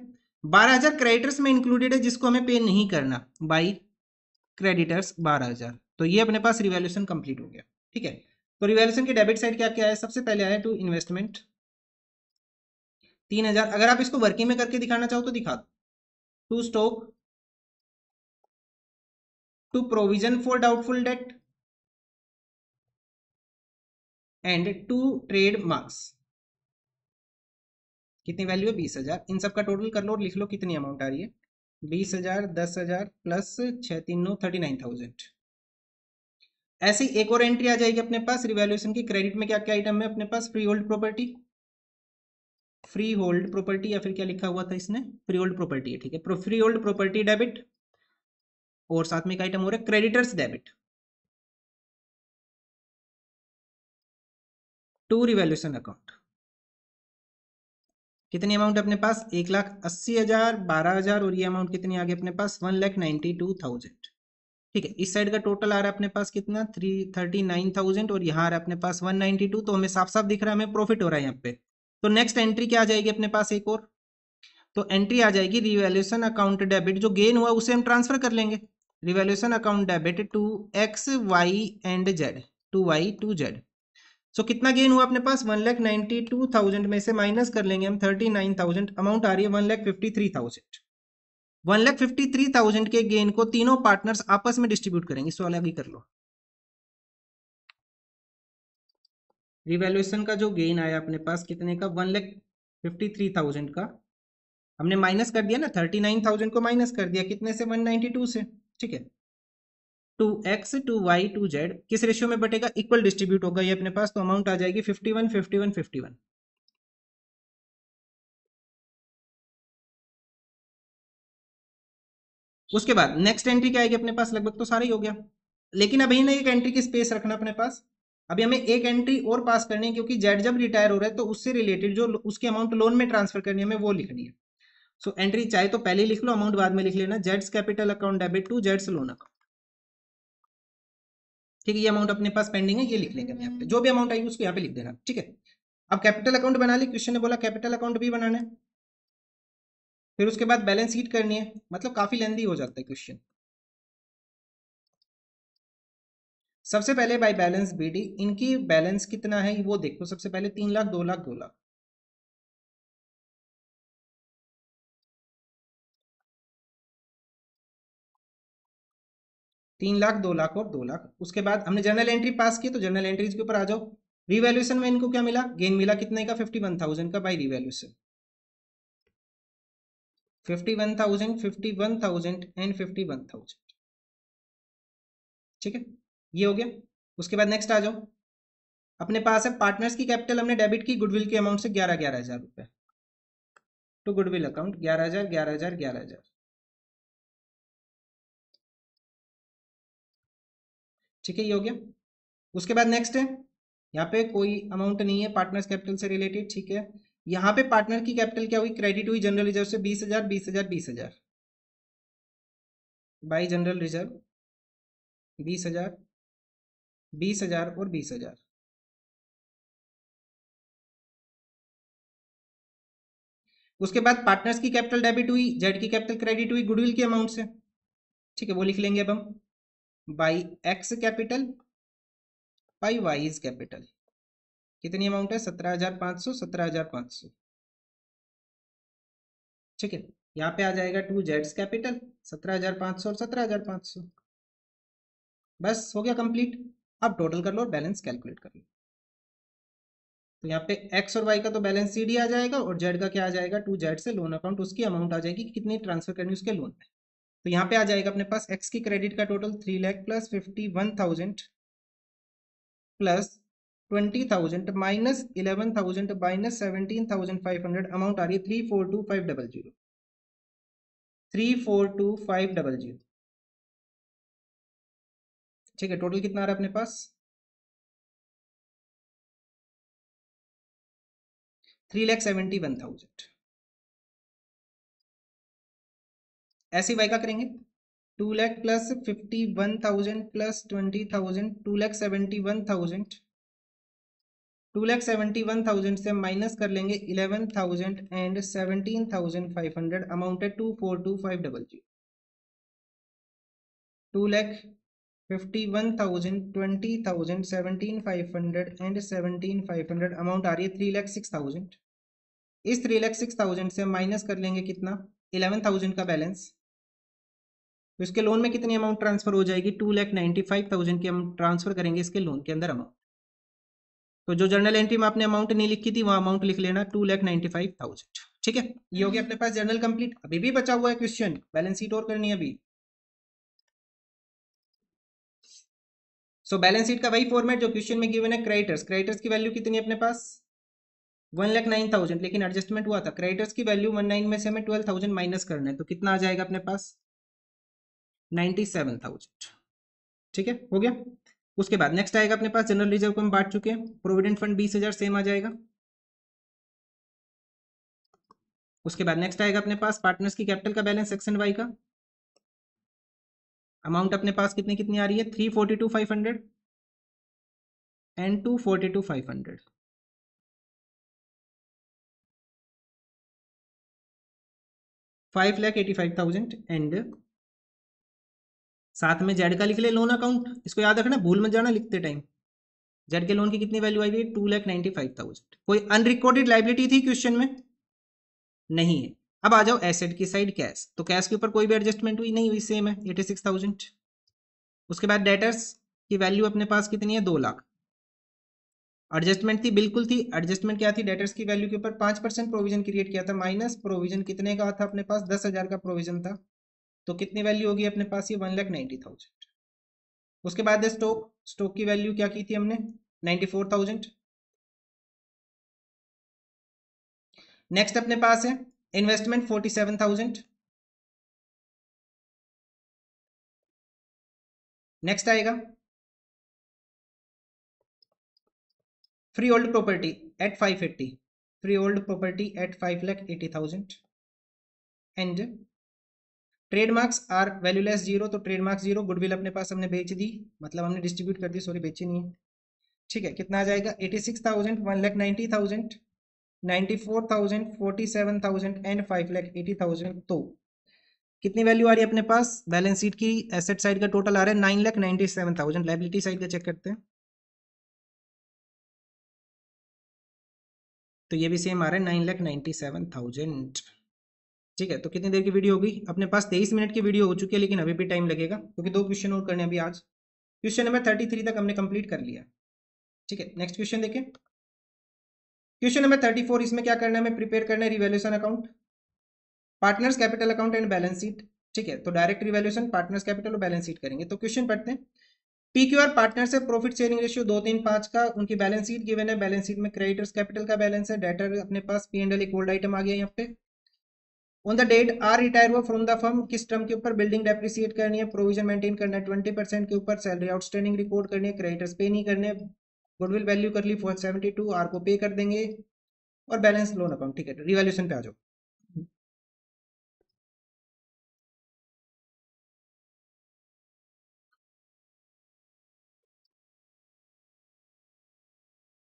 Speaker 1: 12,000 क्रेडिटर्स में इंक्लूडेड है जिसको हमें पे नहीं करना, बाई क्रेडिटर्स 12,000, तो ये अपने पास रिवैल्यूएशन कंप्लीट हो गया। ठीक है, तो रिवैल्यूएशन की डेबिट साइड क्या क्या है, सबसे पहले आया टू इन्वेस्टमेंट 3,000, अगर आप इसको वर्किंग में करके दिखाना चाहो तो दिखा दो, to stock, to provision for doubtful debt and to trade marks. कितनी वैल्यू है, 20,000, इन सब का टोटल कर लो और लिख लो कितनी अमाउंट आ रही है, 20,000, 10,000 प्लस 6 3 9 39,000। ऐसी एक और एंट्री आ जाएगी अपने पास रिवैल्यूएशन की, क्रेडिट में क्या क्या आइटम है अपने पास, free hold property, free hold property, या फिर क्या लिखा हुआ था इसने, फ्री होल्ड प्रॉपर्टी है। ठीक है, फ्री होल्ड प्रॉपर्टी डेबिट, और साथ में एक आइटम हो रहा है creditors debit, to revaluation account. कितनी अमाउंट अपने पास, 1,80,000, 12,000, और ये अमाउंट कितनी आ गई अपने पास, 1,92,000। ठीक है, इस साइड का टोटल आ रहा है अपने पास कितना, 339,000, और यहाँ आ रहा है अपने पास 192, तो हमें साफ साफ दिख रहा है हमें प्रॉफिट हो रहा है यहाँ पे। तो नेक्स्ट एंट्री क्या आ जाएगी अपने पास, एक और तो एंट्री आ जाएगी रिवैल्यूएशन अकाउंट डेबिट, जो गेन हुआ उसे हम ट्रांसफर कर लेंगे, revaluation account debit to X Y and Z, to Y to Z. So कितना गेन हुआ अपने पास, 1,92,000 में से माइनस कर लेंगे हम 39,000, अमाउंट आ रही है 1,53,000। 1,53,000 के गेन को तीनों पार्टनर्स आपस में डिस्ट्रीब्यूट करेंगे, इसको अलग ही कर लो। रिवैल्यूएशन का जो गेन आया अपने पास कितने का, 1,53,000 का, हमने माइनस कर दिया ना, 39,000 को माइनस कर दिया कितने से, 192 से। ठीक है, to X to Y to Z किस रेशियो में बटेगा, इक्वल डिस्ट्रीब्यूट होगा ये अपने पास, तो अमाउंट आ जाएगी 51 51 51। उसके बाद नेक्स्ट एंट्री क्या आएगी अपने पास, लगभग तो सारा ही हो गया, लेकिन अभी ना एक एंट्री की स्पेस रखना अपने पास। अभी हमें एक एंट्री और पास करनी है, क्योंकि जेड जब रिटायर हो रहा है तो उससे रिलेटेड जो उसकी अमाउंट लोन में ट्रांसफर करनी है हमें वो लिखनी है। सो एंट्री चाहे तो पहले ही लिख लो, अमाउंट बाद में लिख लेना, Jades capital account debit to Jades loan account. ठीक है, ये अमाउंट अपने पास पेंडिंग है, ये लिख लेंगे हम यहाँ पे, जो भी अमाउंट आएगी उसको यहाँ पे लिख देना। ठीक है, अब कैपिटल अकाउंट बना ली, क्वेश्चन ने बोला कैपिटल अकाउंट भी बनाना है, फिर उसके बाद बैलेंस शीट करनी है, मतलब काफी लेंदी हो जाता है क्वेश्चन। सबसे पहले बाय बैलेंस बीडी, इनकी बैलेंस कितना है वो देखो, सबसे पहले 3,00,000, 2,00,000, 2,00,000, 3,00,000, 2,00,000 और 2,00,000। उसके बाद हमने जर्नल एंट्री पास की, तो जर्नल एंट्रीज के ऊपर आ जाओ। रिवैल्यूएशन में इनको क्या मिला, गेन मिला कितने का, 51,000 का बाई रिवैल्यूएशन, 51,000, 51,000 एंड 51,000। ठीक है, ये हो गया। उसके बाद नेक्स्ट आ जाओ, अपने पास है पार्टनर्स की कैपिटल हमने डेबिट की गुडविल के अमाउंट से 11,000 रुपए, तो गुडविल अकाउंट 11,000, 11,000, 11,000। ठीक है, ये हो गया। उसके बाद नेक्स्ट है, यहाँ पे कोई अमाउंट नहीं है पार्टनर्स कैपिटल से रिलेटेड। ठीक है, यहाँ पे पार्टनर की कैपिटल क्या हुई, क्रेडिट हुई जनरल रिजर्व से 20,000, 20,000, 20,000, बाई जनरल रिजर्व 20,000, 20,000 और 20,000। उसके बाद पार्टनर्स की कैपिटल डेबिट हुई, जेड की कैपिटल क्रेडिट हुई गुडविल के अमाउंट से। ठीक है, वो लिख लेंगे अब हम, by X capital by Y is capital. कितनी अमाउंट है, 17,500, 17,500। ठीक है, यहाँ पे आ जाएगा टू जेड्स कैपिटल 17,500 और 17,500। बस हो गया कंप्लीट। अब टोटल कर लो और बैलेंस कैलकुलेट कर लो। तो यहाँ पे एक्स और वाई का तो बैलेंस शीट ही आ जाएगा और जेड का क्या आ जाएगा, टू जेड से लोन अकाउंट उसकी अमाउंट आ जाएगी कि कितनी ट्रांसफर करनी उसके लोन में। तो यहाँ पे आ जाएगा अपने पास एक्स की क्रेडिट का total 3 lakh plus 51,000 plus 20,000 minus 11,000 minus 17,500 amount आ रही है 342,500 342,500। ठीक है, टोटल कितना आ रहा है अपने पास 3,71,000। ऐसे वाई का करेंगे 2 लाख प्लस 51,000 प्लस 20,000 2,71,000 2,71,000 से माइनस कर लेंगे 11,000 एंड 17,500 अमाउंटेड 242,500। 2,51,000 20,000 17,500 एंड 17,500 अमाउंट आ रही है 3,06,000। इस 3,06,000 से माइनस कर लेंगे कितना 11,000 का बैलेंस। तो इसके लोन में कितनी अमाउंट ट्रांसफर हो जाएगी 2,95,000 की हम ट्रांसफर करेंगे इसके लोन के अंदर अमाउंट। तो जो जर्नल एंट्री में आपने अमाउंट नहीं लिखी थी वह अमाउंट लिख लेना 2,95,000। ठीक है, ये हो गया अपने पास जर्नल कंप्लीट। अभी भी बचा हुआ है क्वेश्चन, बैलेंस शीट और करनी है अभी। सो बैलेंस शीट का वही फॉर्मेट जो क्वेश्चन में गिवन है। क्रेडिटर्स की वैल्यू कितनी है अपने पास 1,09,000, लेकिन एडजस्टमेंट हुआ था। क्रेडिटर्स की वैल्यू 19 में से हमें 12,000 माइनस करना है, तो कितना आ जाएगा अपने पास 97,000। ठीक है, हो गया। उसके बाद नेक्स्ट आएगा अपने पास जनरल रिजर्व को हम बांट चुके हैं, प्रोविडेंट फंड 20,000 सेम आ जाएगा। उसके बाद नेक्स्ट आएगा अपने पास पार्टनर्स की कैपिटल का बैलेंस सेक्शन वाई का। अमाउंट अपने पास कितनी कितनी आ रही है 342,500 एंड 242,500। 5,85,000 एंड साथ में जेड का लिख ले लोन अकाउंट। इसको याद रखना, भूल मत जाना लिखते टाइम। जेड के लोन की कितनी वैल्यू आई हुई 2,95,000। कोई अनरिकॉर्डेड लाइबिलिटी थी क्वेश्चन में नहीं है। अब आ जाओ एसेट की साइड कैश। तो कैश के ऊपर कोई भी एडजस्टमेंट हुई नहीं हुई, सेम है 86,000। उसके बाद डेटर्स की वैल्यू अपने पास कितनी है 2 लाख। एडजस्टमेंट थी, बिल्कुल थी। एडजस्टमेंट क्या थी, डेटर्स की वैल्यू के ऊपर 5% प्रोविजन क्रिएट किया था। माइनस प्रोविजन कितने का था अपने पास 10,000 का प्रोविजन था। तो कितनी वैल्यू होगी अपने पास ये 1,90,000। उसके बाद स्टॉक की वैल्यू क्या की थी हमने 94,000। नेक्स्ट अपने पास है इन्वेस्टमेंट 47,000। नेक्स्ट आएगा free hold property at 580। Free hold property at 5,80,000 and trademarks are valueless 0। तो ट्रेडमार्क 0, गुडविल अपने पास हमने बेच दी, मतलब हमने डिस्ट्रीब्यूट कर दी, सॉरी बेची नहीं है। ठीक है, कितना आ जाएगा 86,000 1,90,000 94,000 47,000 एंड 5,80,000। तो कितनी वैल्यू आ रही है अपने पास बैलेंस शीट की। एसेट साइड का टोटल आ रहा है 9,97,000। लाइबिलिटी साइड का चेक करते हैं, तो ये भी सेम आ रहा है 9,97,000। ठीक है, तो कितनी देर की वीडियो होगी अपने पास 23 मिनट की वीडियो हो चुकी है, लेकिन अभी भी टाइम लगेगा क्योंकि 2 क्वेश्चन और करने अभी आज। क्वेश्चन नंबर 33 तक हमने कंप्लीट कर लिया। ठीक है, नेक्स्ट क्वेश्चन देखें। क्वेश्चन नंबर 34, इसमें क्या करना है, हमें प्रिपेयर करना है revaluation account, partners capital account and balance sheet. ठीक है, तो डायरेक्ट रिवैल्यूएशन पार्टनर्स कैपिटल और बैलेंस शीट करेंगे। तो क्वेश्चन पढ़ते हैं। पीक्यूआर पार्टनर से प्रॉफिट शेयरिंग रेशियो 2:3:5 का, उनकी बैलेंस शीट गिवन है। बैलेंस शीट में क्रेडिटर्स कैपिटल का बैलेंस है, डेटर अपने पास P&L एक ओल्ड आइटम आ गया यहाँ पे। On the date R retire हुआ फ्रॉम द फर्म, किस टर्म के ऊपर बिल्डिंग डेप्रिसिएट करनी है, प्रोविजन मेंटेन करना है 20% के ऊपर, सैलरी आउटस्टैंडिंग रिकॉर्ड करनी है, क्रेडिटर्स पे नहीं करने, गुडविल वैल्यू कर ली 472, आर को पे कर देंगे और बैलेंस लोन अकाउंट। ठीक है, रिवैल्यूएशन पे आ जाओ।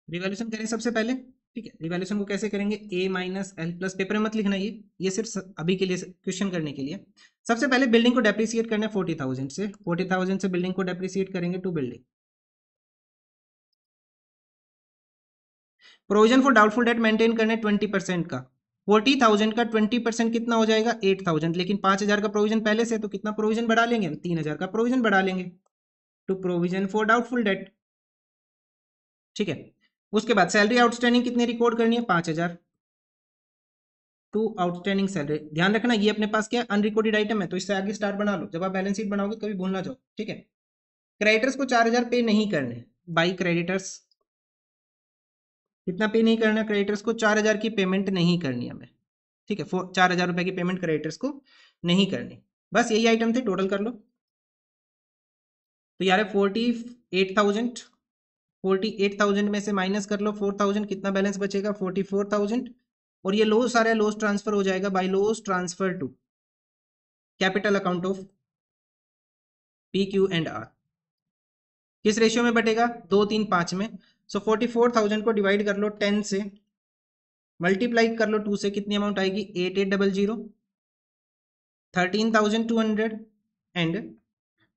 Speaker 1: रिवैल्यूएशन करें सबसे पहले। ठीक है, रिवैल्यूएशन को कैसे करेंगे, ए माइनस एल प्लस, पेपर में मत लिखना ये सिर्फ अभी के लिए क्वेश्चन करने के लिए। सबसे पहले बिल्डिंग को डेप्रिसिएट करना है 40,000 से। 40,000 से बिल्डिंग को डेप्रिसिएट करेंगे to building. Provision for doubtful debt maintain करने 20% का। 40,000 का 20% कितना हो जाएगा 8,000, लेकिन 5,000 का प्रोविजन पहले से, तो कितना प्रोविजन बढ़ा लेंगे 3,000 का प्रोविजन बढ़ा लेंगे। To provision for doubtful debt. ठीक है, उसके बाद सैलरी आउटस्टैंडिंग कितनी रिकॉर्ड करनी है, 5,000 टू आउटस्टैंडिंग सैलरी। ध्यान रखना ये अपने पास क्या है, अनरिकॉर्डेड आइटम है, तो इससे आगे स्टार बना लो, जब आप बैलेंस शीट बनाओगे कभी भूल ना जाओ। ठीक है, क्रेडिटर्स को 4,000 पे नहीं करने, बाई क्रेडिटर्स कितना पे नहीं करना, क्रेडिटर्स को 4,000 की पेमेंट नहीं करनी हमें। ठीक है, 4,000 रुपए की पेमेंट क्रेडिटर्स को नहीं करनी। बस यही आइटम थे, टोटल कर लो। तो यार 48,000, 48,000 में से माइनस कर लो 4,000, कितना बैलेंस बचेगा, 44,000। और ये लॉस आ रहा है, लॉस ट्रांसफर हो जाएगा by loss transfer to capital account of P Q and R. किस रेशियो में बटेगा, 2 3 5 में। सो 44,000 को डिवाइड कर लो 10 से, मल्टीप्लाई कर लो 2 से, कितनी अमाउंट आएगी, 8800, 13,200 एंड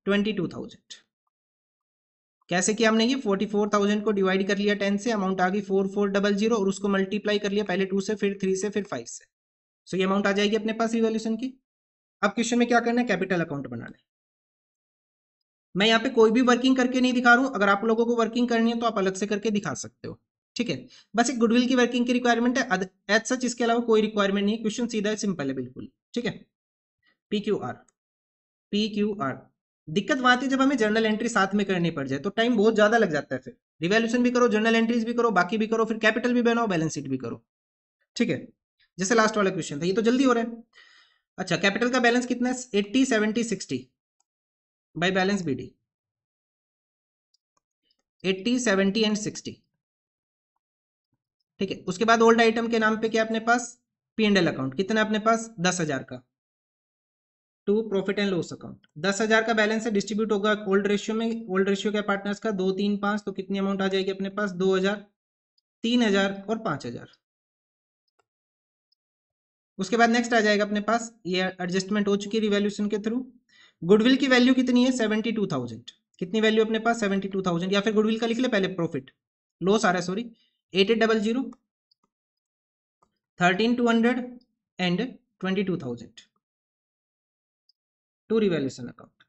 Speaker 1: 22,000। कैसे किया हमने, ये 44,000 को डिवाइड कर लिया 10 से, अमाउंट आ गई 4400 और उसको मल्टीप्लाई कर लिया पहले 2 से, फिर 3 से, फिर 5 से। सो ये अमाउंट आ जाएगी अपने पास रिवॉल्यूशन की। अब क्वेश्चन में क्या करना है, कैपिटल अकाउंट बनाना है। मैं यहाँ पे कोई भी वर्किंग करके नहीं दिखा रहा हूँ, अगर आप लोगों को वर्किंग करनी है तो आप अलग से करके दिखा सकते हो। ठीक है, बस एक गुडविल की वर्किंग की रिक्वायरमेंट है, एज सच इसके अलावा कोई रिक्वायरमेंट नहीं है। क्वेश्चन सीधा है, सिंपल है बिल्कुल। ठीक है, P Q R, P Q R. दिक्कत वहां आती है जब हमें जर्नल एंट्री साथ में करनी पड़ जाए, तो टाइम बहुत ज्यादा लग जाता है। फिर रिवैल्यूएशन भी करो, जर्नल एंट्रीज भी करो, बाकी भी करो, फिर कैपिटल भी बनाओ, बैलेंस शीट भी करो। ठीक है, जैसे लास्ट वाला क्वेश्चन था, ये तो जल्दी हो रहा है। अच्छा, कैपिटल का बैलेंस कितना है, 80 70 60 by balance B D, 80 70 and 60। ठीक है, उसके बाद ओल्ड आइटम के नाम पे क्या अपने पास, पी एंड एल अकाउंट, कितना अपने पास, 10,000 का, to profit and loss account. 10,000 का बैलेंस है, डिस्ट्रीब्यूट होगा ओल्ड रेशियो में। ओल्ड रेशियो क्या पार्टनर्स का, 2 3 5, तो कितनी अमाउंट आ जाएगी अपने पास, 2,000, 3,000 और 5,000। उसके बाद नेक्स्ट आ जाएगा अपने पास, ये एडजस्टमेंट हो चुकी है रिवैल्यूएशन के थ्रू। गुडविल की वैल्यू कितनी है, 72,000। कितनी वैल्यू अपने पास, 72,000, या फिर गुडविल का लिख ले पहले, प्रॉफिट लॉस आ रहा है sorry, 8800, 13,200 and 22,000 to revaluation account.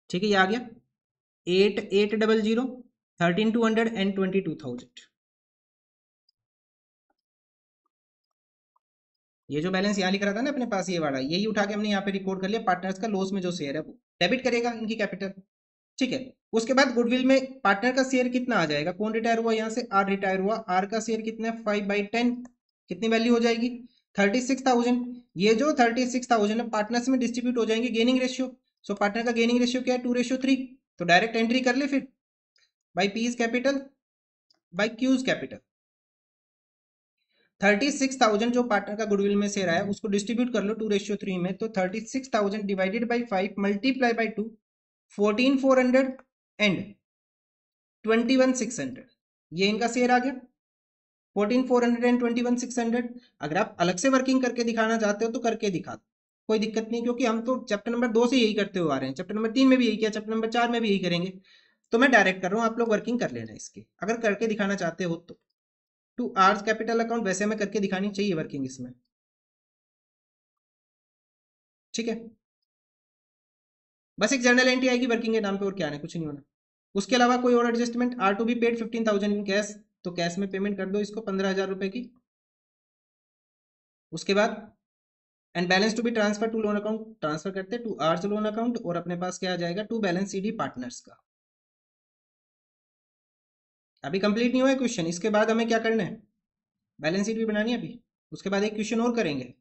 Speaker 1: ठीक है, ये आ गया 8800, 13,200 एंड 22,000। ये जो बैलेंस यहाँ लिख रहा था ना अपने पास, ये वाला, यही उठा के हमने यहाँ पे रिकॉर्ड कर लिया, पार्टनर्स का लॉस में जो शेयर है वो डेबिट करेगा इनकी कैपिटल। ठीक है, उसके बाद गुडविल में पार्टनर का शेयर कितना आ जाएगा, कौन रिटायर हुआ, यहाँ से आर रिटायर हुआ, आर का शेयर कितना है, 5/10, कितनी वैल्यू हो जाएगी, 36,000। ये जो 36,000 है पार्टनर्स में डिस्ट्रीब्यूट हो जाएंगे गेनिंग रेशियो। सो पार्टनर का गेनिंग रेशियो क्या है, 2:3। तो डायरेक्ट एंट्री कर ले फिर, by P's capital by Q's capital. 36,000 जो पार्टनर का गुडविल में शेयर आया, उसको डिस्ट्रीब्यूट कर लो 2:3 में, तो 36,000 divided by 5 multiply by 2, 14,400 and 21,600, ये इनका शेयर आ गया, 14,400 एंड 21,600। अगर आप अलग से वर्किंग करके दिखाना चाहते हो तो करके दिखा दो, कोई दिक्कत नहीं, क्योंकि हम तो चैप्टर नंबर 2 से यही करते हुए आ रहे हैं, चैप्टर नंबर 3 में भी यही किया, चैप्टर नंबर 4 में भी यही करेंगे। तो मैं डायरेक्ट कर रहा हूँ, आप लोग वर्किंग कर लेना इसकी, अगर करके दिखाना चाहते हो तो। टू आर्स कैपिटल अकाउंट वैसे हमें करके दिखानी चाहिए वर्किंग इसमें। ठीक है, बस एक जर्नल एंट्री आएगी वर्किंग के नाम पे, और क्या है, कुछ नहीं होना। उसके अलावा कोई और adjustment, R to be paid 15,000 in cash, तो कैश में पेमेंट कर दो इसको 15,000 रुपए की। उसके बाद and balance to be transfer to loan account, transfer करते टू आर्स लोन अकाउंट, और अपने पास क्या आ जाएगा, टू बैलेंस सीडी पार्टनर्स का। अभी कंप्लीट नहीं हुआ है क्वेश्चन, इसके बाद हमें क्या करना है, बैलेंस शीट भी बनानी है अभी। उसके बाद एक क्वेश्चन और करेंगे,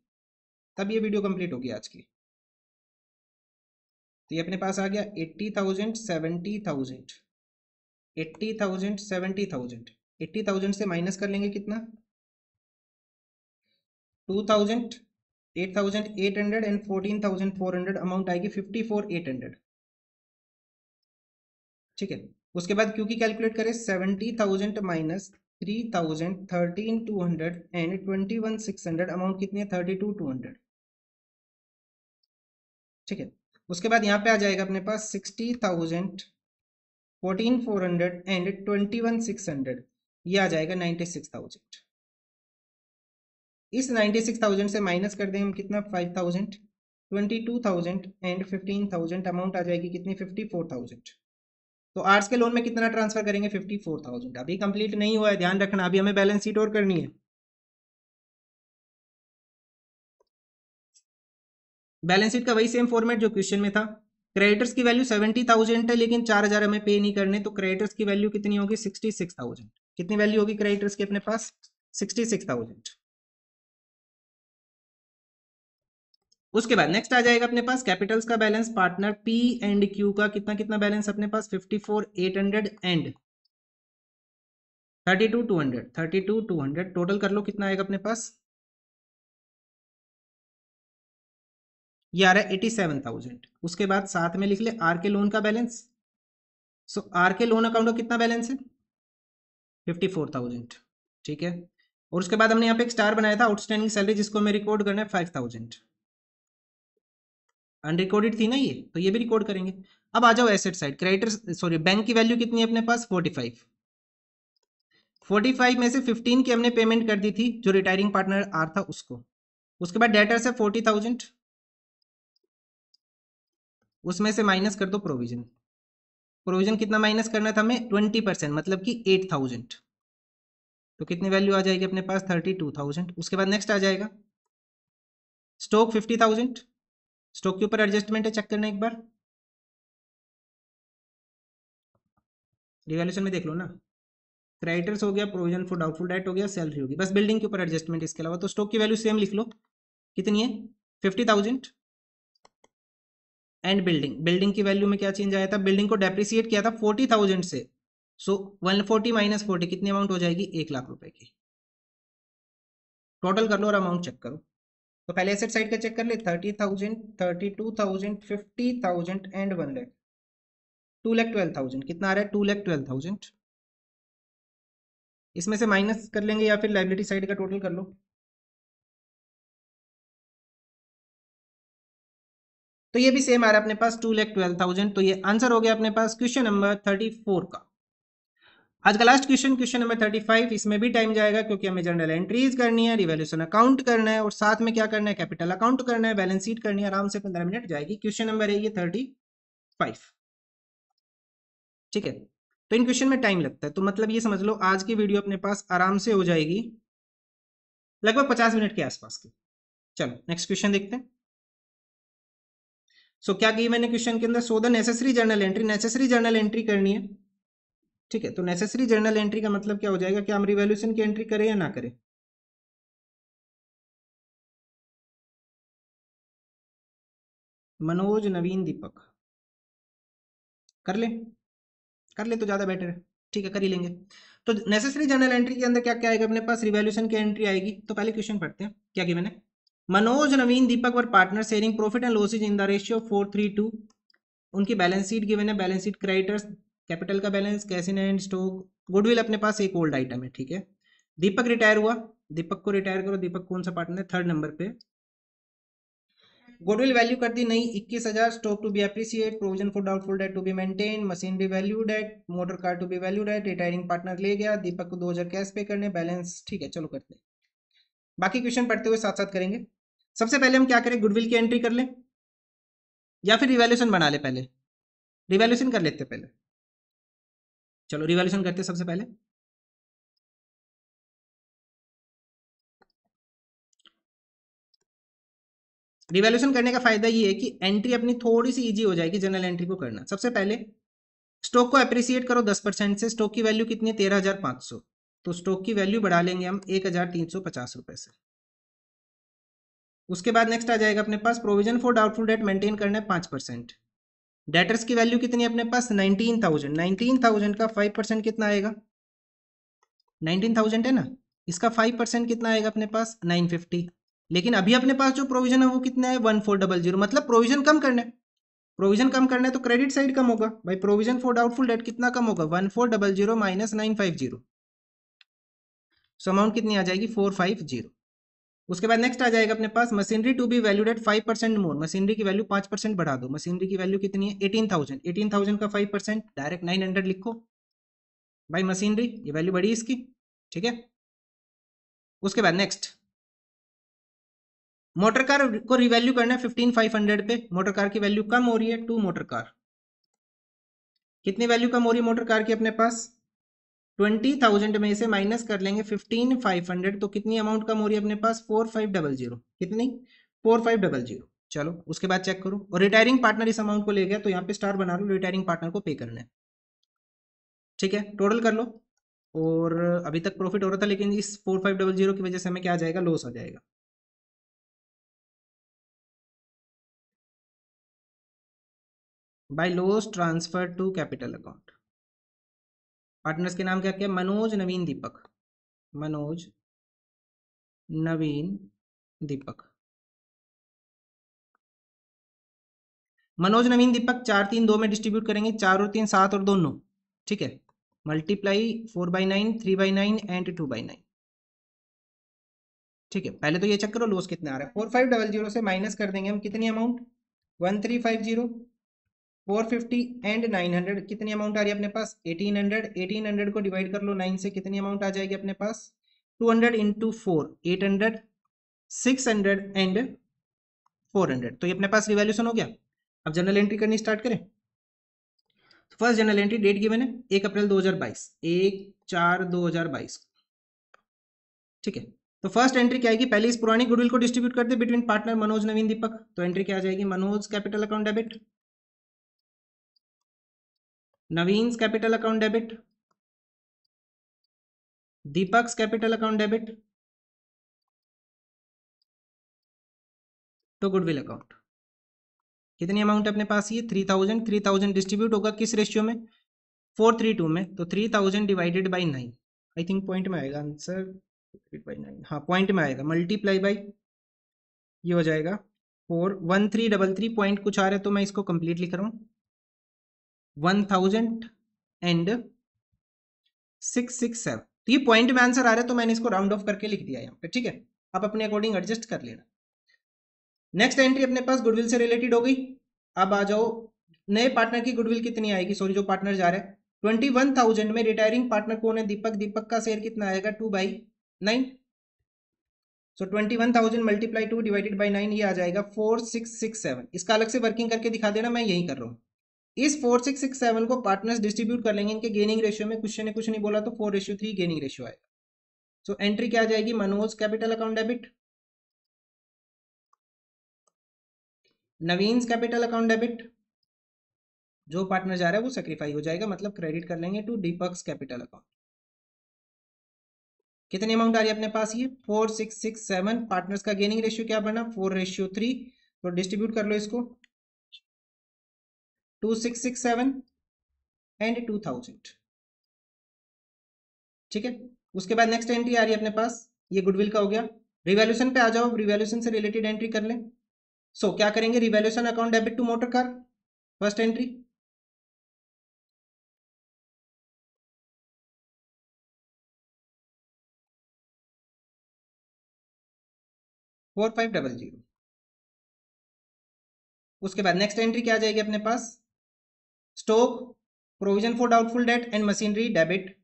Speaker 1: तब ये वीडियो कंप्लीट होगी आज की। तो ये अपने पास आ गया 80,000 70,000, 80,000 70,000। 80,000 से माइनस कर लेंगे कितना, 2,000, 8,800 एंड 14,400, अमाउंट आएगी 54,800। ठीक है, उसके बाद क्यों की कैलकुलेट करें, 70,000 माइनस 3,000, 13,200 एंड 21,600, अमाउंट कितनी है, 32,200। ठीक है, उसके बाद यहाँ पे आ जाएगा अपने पास 60,000, 14,400 एंड 21,600, ये आ जाएगा 96,000। इस 96,000 से माइनस कर दें हम कितना, 5,000, 22,000 एंड 15,000, अमाउंट आ जाएगी कितनी? 54,000। तो आर्ट्स के लोन में कितना ट्रांसफर करेंगे? 54,000। अभी कंप्लीट नहीं हुआ है, ध्यान रखना, अभी हमें बैलेंस शीट और करनी है। बैलेंस शीट का वही सेम फॉर्मेट जो क्वेश्चन में था। क्रेडिटर्स की वैल्यू 70,000 है, लेकिन 4,000 हमें पे नहीं करने, तो क्रेडिटर्स की वैल्यू कितनी होगी? 66,000। कितनी वैल्यू होगी क्रेडिटर्स की अपने पास? 66,000। उसके बाद नेक्स्ट आ जाएगा अपने पास कैपिटल्स का balance, partner P and Q का कितना कितना बैलेंस अपने पास? 54,800 एंड 32,200। 32,200 टोटल कर लो, कितना आएगा अपने पास? ये आ रहा है 87,000। उसके बाद साथ में लिख ले आर के लोन का बैलेंस। सो आर के लोन अकाउंट का कितना बैलेंस है? 54,000। ठीक है, और उसके बाद हमने यहाँ पे एक स्टार बनाया था, आउटस्टैंडिंग सैलरी, जिसको हमें रिकॉर्ड करना है 5,000। अनरिकॉर्डेड थी ना ये, तो ये भी रिकॉर्ड करेंगे। अब आ जाओ asset side, creditor sorry bank की वैल्यू कितनी है अपने पास? 45। 45 में से 15 की हमने पेमेंट कर दी थी, जो रिटायरिंग पार्टनर आर था उसको। उसके बाद डेटर्स है 40,000, उसमें से माइनस कर दो प्रोविजन। प्रोविजन कितना माइनस करना था हमें? 20%, मतलब कि 8,000। तो कितनी वैल्यू आ जाएगी अपने पास? 32,000। उसके बाद नेक्स्ट आ जाएगा स्टॉक 50,000। स्टॉक के ऊपर एडजस्टमेंट है, चेक करना एक बार, रिवैल्यूएशन में देख लो ना। क्रेडिटर्स हो गया, प्रोविजन फॉर डाउटफुल डेट हो गया, सैलरी होगी, बस बिल्डिंग के ऊपर एडजस्टमेंट इसके अलावा। तो स्टॉक की वैल्यू सेम लिख लो, कितनी है? 50,000। एंड बिल्डिंग, बिल्डिंग की वैल्यू में क्या चेंज आया था? बिल्डिंग को डेप्रिसिएट किया था 40,000 से, सो 140 माइनस 40 कितनी अमाउंट हो जाएगी? 1 लाख रुपए की। टोटल कर लो और अमाउंट चेक करो। तो पहले एसेट साइड का चेक कर ले, 30,000, 32,000, 50,000 एंड 1 लाख, 2,12,000। कितना आ रहा है? 2,12,000। इसमें से माइनस कर लेंगे या फिर लाइबिलिटी साइड का टोटल कर लो। तो ये भी सेम आ रहा है अपने पास 2,12,000। तो ये आंसर हो गया अपने पास क्वेश्चन नंबर 34 का। आज का लास्ट क्वेश्चन, क्वेश्चन नंबर 35। इसमें भी टाइम जाएगा, क्योंकि हमें जनरल एंट्रीज करनी है, रिवैल्यूएशन अकाउंट करना है, और साथ में क्या करना है? कैपिटल अकाउंट करना है, बैलेंस शीट करनी है। आराम से 15 मिनट जाएगी। क्वेश्चन नंबर है ये 35। ठीक है, तो इन क्वेश्चन में टाइम लगता है, तो मतलब ये समझ लो आज की वीडियो अपने पास आराम से हो जाएगी लगभग 50 मिनट के आसपास की। चलो नेक्स्ट क्वेश्चन देखते हैं। सो क्या की मैंने क्वेश्चन के अंदर? So the necessary journal entry, necessary journal entry करनी है। ठीक है, तो नेसेसरी जर्नल एंट्री का मतलब क्या हो जाएगा? कि हम रिवैल्यूएशन की एंट्री करें या ना करें? मनोज, नवीन, दीपक, कर ले, कर ले तो ज्यादा बेटर है। ठीक है, कर ही लेंगे। तो नेसेसरी जर्नल एंट्री के अंदर क्या क्या आएगा अपने पास? रिवैल्यूएशन की एंट्री आएगी। तो पहले क्वेश्चन पढ़ते हैं, क्या किया मैंने? Manoj, Naveen, Deepak were partner sharing profit and losses in the ratio 4:3:2। उनकी बैलेंस शीट गिवन है, बैलेंस शीट क्रेडिटर्स, कैपिटल का balance, cash in hand, stock, goodwill अपने पास एक ओल्ड आइटम है। ठीक है, दीपक रिटायर हुआ, दीपक को रिटायर करो। दीपक कौन सा पार्टनर है? 3rd नंबर पे। गुडविल वैल्यू कर दी नई 21,000, stock to be appreciate, provision for doubtful debt to be maintain, machinery valued, motor car to be valued, retiring partner ले गया, दीपक को 2,000 कैश पे करने, बैलेंस। ठीक है, चलो करते हैं, बाकी क्वेश्चन पढ़ते हुए साथ साथ करेंगे। सबसे पहले हम क्या करें? गुडविल की एंट्री कर लें या फिर रिवैल्यूएशन बना ले? पहले रिवैल्यूएशन कर लेते पहले। चलो रिवैल्यूएशन करते सबसे पहले। रिवैल्यूएशन करने का फायदा ये है कि एंट्री अपनी थोड़ी सी इजी हो जाएगी जनरल एंट्री को करना। सबसे पहले स्टॉक को अप्रिसिएट करो 10% से। स्टॉक की वैल्यू कितनी है? 13,500। तो स्टॉक की वैल्यू बढ़ा लेंगे हम 1,350 रुपए से। उसके बाद नेक्स्ट आ जाएगा अपने पास provision for doubtful debt maintain करना है 5%। डेटर्स की वैल्यू कितनी है अपने पास? 19,000। 19,000 का 5% कितना आएगा? 19,000 है ना, इसका 5% कितना आएगा अपने पास? 950। लेकिन अभी अपने पास जो प्रोविजन है वो कितना है? 1,400, मतलब प्रोविजन कम करना है। प्रोविजन कम करना है तो क्रेडिट साइड कम होगा भाई। प्रोविजन फॉर डाउटफुल डेट कितना कम होगा? 1,400 माइनस 950, सो अमाउंट कितनी आ जाएगी? 450। उसके बाद नेक्स्ट आ जाएगा अपने पास machinery to be valued at 5% more. Machinery की वैल्यू 5% बढ़ा दो। मशीनरी की वैल्यू कितनी है? 18,000। 18,000 का 5% डायरेक्ट 900 लिखो भाई। मशीनरी ये वैल्यू बढ़ी इसकी। ठीक है, उसके बाद नेक्स्ट मोटर कार को रिवैल्यू करना है 15,500 पे, मोटर कार की वैल्यू कम हो रही है, टू मोटर कार। कितनी वैल्यू कम हो रही है मोटर कार की अपने पास? 20,000 में से माइनस कर लेंगे 15,500, तो कितनी अमाउंट कम हो रही है अपने पास? 4,500। कितनी? 4,500। चलो उसके बाद चेक करो, और रिटायरिंग पार्टनर इस अमाउंट को ले गया, तो यहाँ पे स्टार बना लो, रिटायरिंग पार्टनर को पे करना है। ठीक है, टोटल कर लो। और अभी तक प्रॉफिट हो रहा था, लेकिन इस 4,500 की वजह से हमें क्या आ जाएगा? लॉस आ जाएगा। By loss transfer to capital account. Partners के नाम क्या क्या? मनोज, नवीन, दीपक। मनोज, नवीन, दीपक। मनोज, नवीन, दीपक 4 3 2 में डिस्ट्रीब्यूट करेंगे, 4 और 3 7 और 2 9। ठीक है, मल्टीप्लाई 4/9, 3/9 एंड 2/9। ठीक है, पहले तो ये चेक करो लॉस कितना आ रहा है। 4,500 से माइनस कर देंगे हम कितनी अमाउंट? 1,350, 450 एंड 900। कितनी अमाउंट आ रही है अपने पास? 1,800। 1,800 को डिवाइड कर लो 9 से, कितनी अमाउंट आ जाएगी अपने पास? 200 इंटू 4, 800, 600 एंड 400। तो ये अपने पास रिवैल्यूशन हो गया। अब जनरल एंट्री करनी स्टार्ट करें। First journal entry, date given है 1 अप्रैल 2022, 1/4/2022। ठीक है, तो फर्स्ट एंट्री क्या आएगी? पहले इस पुरानी गुडविल को डिस्ट्रीब्यूट कर दे बिटवीन पार्टनर मनोज, नवीन, दीपक। तो एंट्री क्या आ जाएगी? Manoj capital account debit, Naveen capital account debit, Deepak capital account debit तो गुडविल अकाउंट। कितनी अमाउंट अपने पास? ये 3,000। 3,000 डिस्ट्रीब्यूट होगा किस रेशियो में? 4:3 में। तो 3,000 divided by 9, I think point में आएगा आंसर। डिवाइडेड बाई 9, हाँ पॉइंट में आएगा। मल्टीप्लाई बाई ये हो जाएगा 41333 पॉइंट कुछ आ रहा है, तो मैं इसको कंप्लीट लिख रहा हूँ 1,00667। तो ये पॉइंट में आंसर आ रहा है, तो मैंने इसको राउंड ऑफ करके लिख दिया यहाँ पे। ठीक है, आप अपने अकॉर्डिंग एडजस्ट कर लेना। नेक्स्ट एंट्री अपने पास गुडविल से रिलेटेड हो गई। अब आ जाओ, नए पार्टनर की गुडविल कितनी आएगी? सॉरी, जो पार्टनर जा रहे हैं 21,000 में रिटायरिंग पार्टनर कौन है? दीपक। दीपक का शेयर कितना आएगा? 2/9। सो 21,000 मल्टीप्लाई 2 डिवाइडेड बाई 9, ये आ जाएगा 4,667। इसका अलग से वर्किंग करके दिखा देना, मैं यही कर रहा हूँ। इस 4,667 को पार्टनर्स डिस्ट्रीब्यूट कर लेंगे इनके गेनिंग रेशियो में। क्वेश्चन ने कुछ नहीं बोला, तो 4:3 गेनिंग रेशियो आएगा। सो एंट्री क्या आ जाएगी? Manoj capital account debit, Naveen capital account debit, जो पार्टनर जा रहा है वो सेक्रीफाई हो जाएगा, मतलब क्रेडिट कर लेंगे टू दीपक कैपिटल अकाउंट। कितनी अमाउंट आ रही है अपने पास? ये 4,667। पार्टनर्स का गेनिंग रेशियो क्या बना? 4:3। तो डिस्ट्रीब्यूट कर लो इसको, 2,667 एंड 2,000। ठीक है, उसके बाद नेक्स्ट एंट्री आ रही है अपने पास, ये गुडविल का हो गया। रिवैल्यूशन पे आ जाओ, रिवैल्यूशन से रिलेटेड एंट्री कर लें। सो क्या करेंगे? Revaluation account debit to motor car, first entry. 4,500। उसके बाद नेक्स्ट एंट्री क्या आ जाएगी अपने पास? Stock, provision for doubtful debt and machinery debit,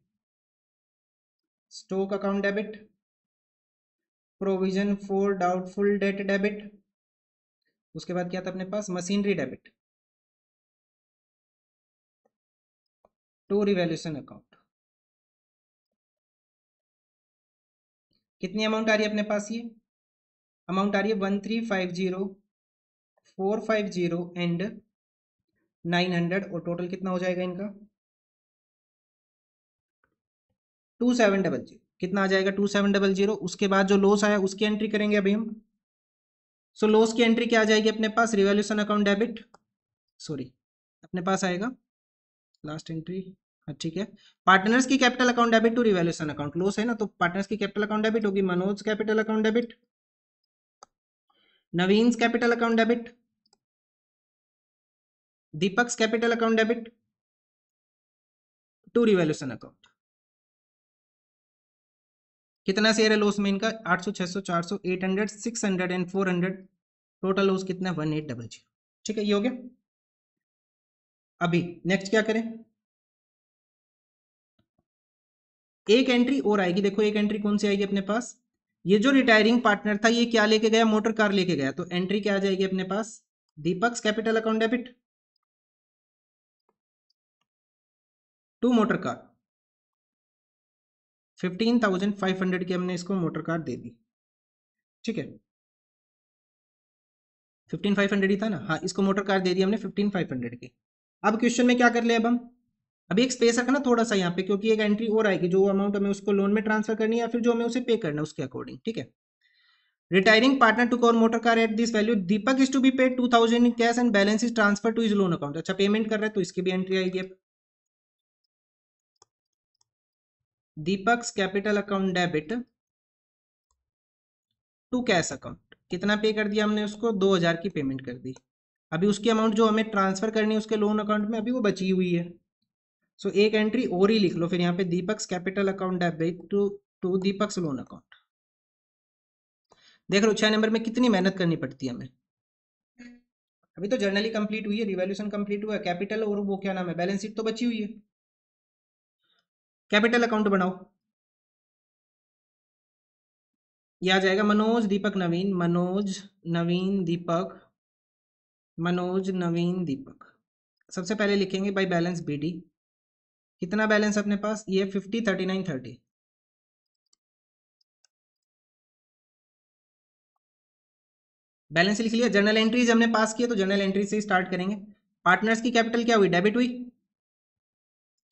Speaker 1: stock account debit, provision for doubtful debt debit. उसके बाद क्या था अपने पास? Machinery debit to revaluation account. कितनी अमाउंट आ रही है अपने पास? ये अमाउंट आ रही है 1,350, 450 एंड 900, और टोटल कितना हो जाएगा इनका? 2,700। कितना आ जाएगा? 2,700। उसके बाद जो लॉस आया उसकी एंट्री करेंगे अभी हम। सो लॉस की एंट्री क्या आ जाएगी अपने पास? रिवैल्यूशन अकाउंट डेबिट, सॉरी अपने पास आएगा लास्ट एंट्री। हाँ ठीक है, पार्टनर्स की capital account debit to revaluation account. Loss है ना, तो पार्टनर्स की कैपिटल अकाउंट डेबिट होगी Manoj capital account debit, Naveen capital account debit, Deepak capital account debit to revaluation account. कितना शेयर है लॉस में इनका? 800, 600, 400, 800, 600 एंड 400। टोटल लॉस कितना है? 1,800। ठीक है, ये हो गया। अभी नेक्स्ट क्या करें? एक एंट्री और आएगी, देखो एक एंट्री कौन सी आएगी अपने पास? ये जो रिटायरिंग पार्टनर था ये क्या लेके गया, मोटर कार लेके गया, तो एंट्री क्या आ जाएगी अपने पास, Deepak capital account debit to motor car, 15,500 की हमने इसको मोटर कार दे दी, ठीक है, 15,500 ही था ना, हाँ इसको मोटर कार दे दी हमने 15,500 की। अब क्वेश्चन में क्या कर ले, अब हम अभी एक स्पेस रखना थोड़ा सा यहाँ पे, क्योंकि एक एंट्री और आएगी जो अमाउंट हमें उसको लोन में ट्रांसफर करनी है या फिर जो हमें उसे पे करना है उसके अकॉर्डिंग, ठीक है। Retiring partner to call motor car at this value, Deepak is to be paid 2,000 in cash and balance is transfer to is loan account. अच्छा पेमेंट कर रहा है तो इसकी भी एंट्री आएगी अब, Deepak capital account debit to cash account, कितना पे कर दिया हमने उसको, 2,000 की पेमेंट कर दी। अभी उसकी अमाउंट जो हमें ट्रांसफर करनी है उसके लोन अकाउंट में अभी वो बची हुई है, सो एक एंट्री और ही लिख लो फिर यहाँ पे, Deepak capital account debit to to Deepak loan account. देख लो 6 नंबर में कितनी मेहनत करनी पड़ती है हमें। अभी तो जर्नली कंप्लीट हुई है, रिवैल्यूएशन कंप्लीट हुआ है, कैपिटल और वो क्या नाम है, बैलेंस शीट तो बची हुई है। कैपिटल अकाउंट बनाओ, ये आ जाएगा मनोज दीपक नवीन, मनोज नवीन दीपक, मनोज नवीन दीपक। सबसे पहले लिखेंगे बाई बैलेंस बीडी, कितना बैलेंस अपने पास, ये 50 39 30, बैलेंस लिख लिया। जर्नल एंट्रीज हमने पास किया तो जर्नल एंट्री से स्टार्ट करेंगे। पार्टनर्स की कैपिटल क्या हुई, डेबिट हुई,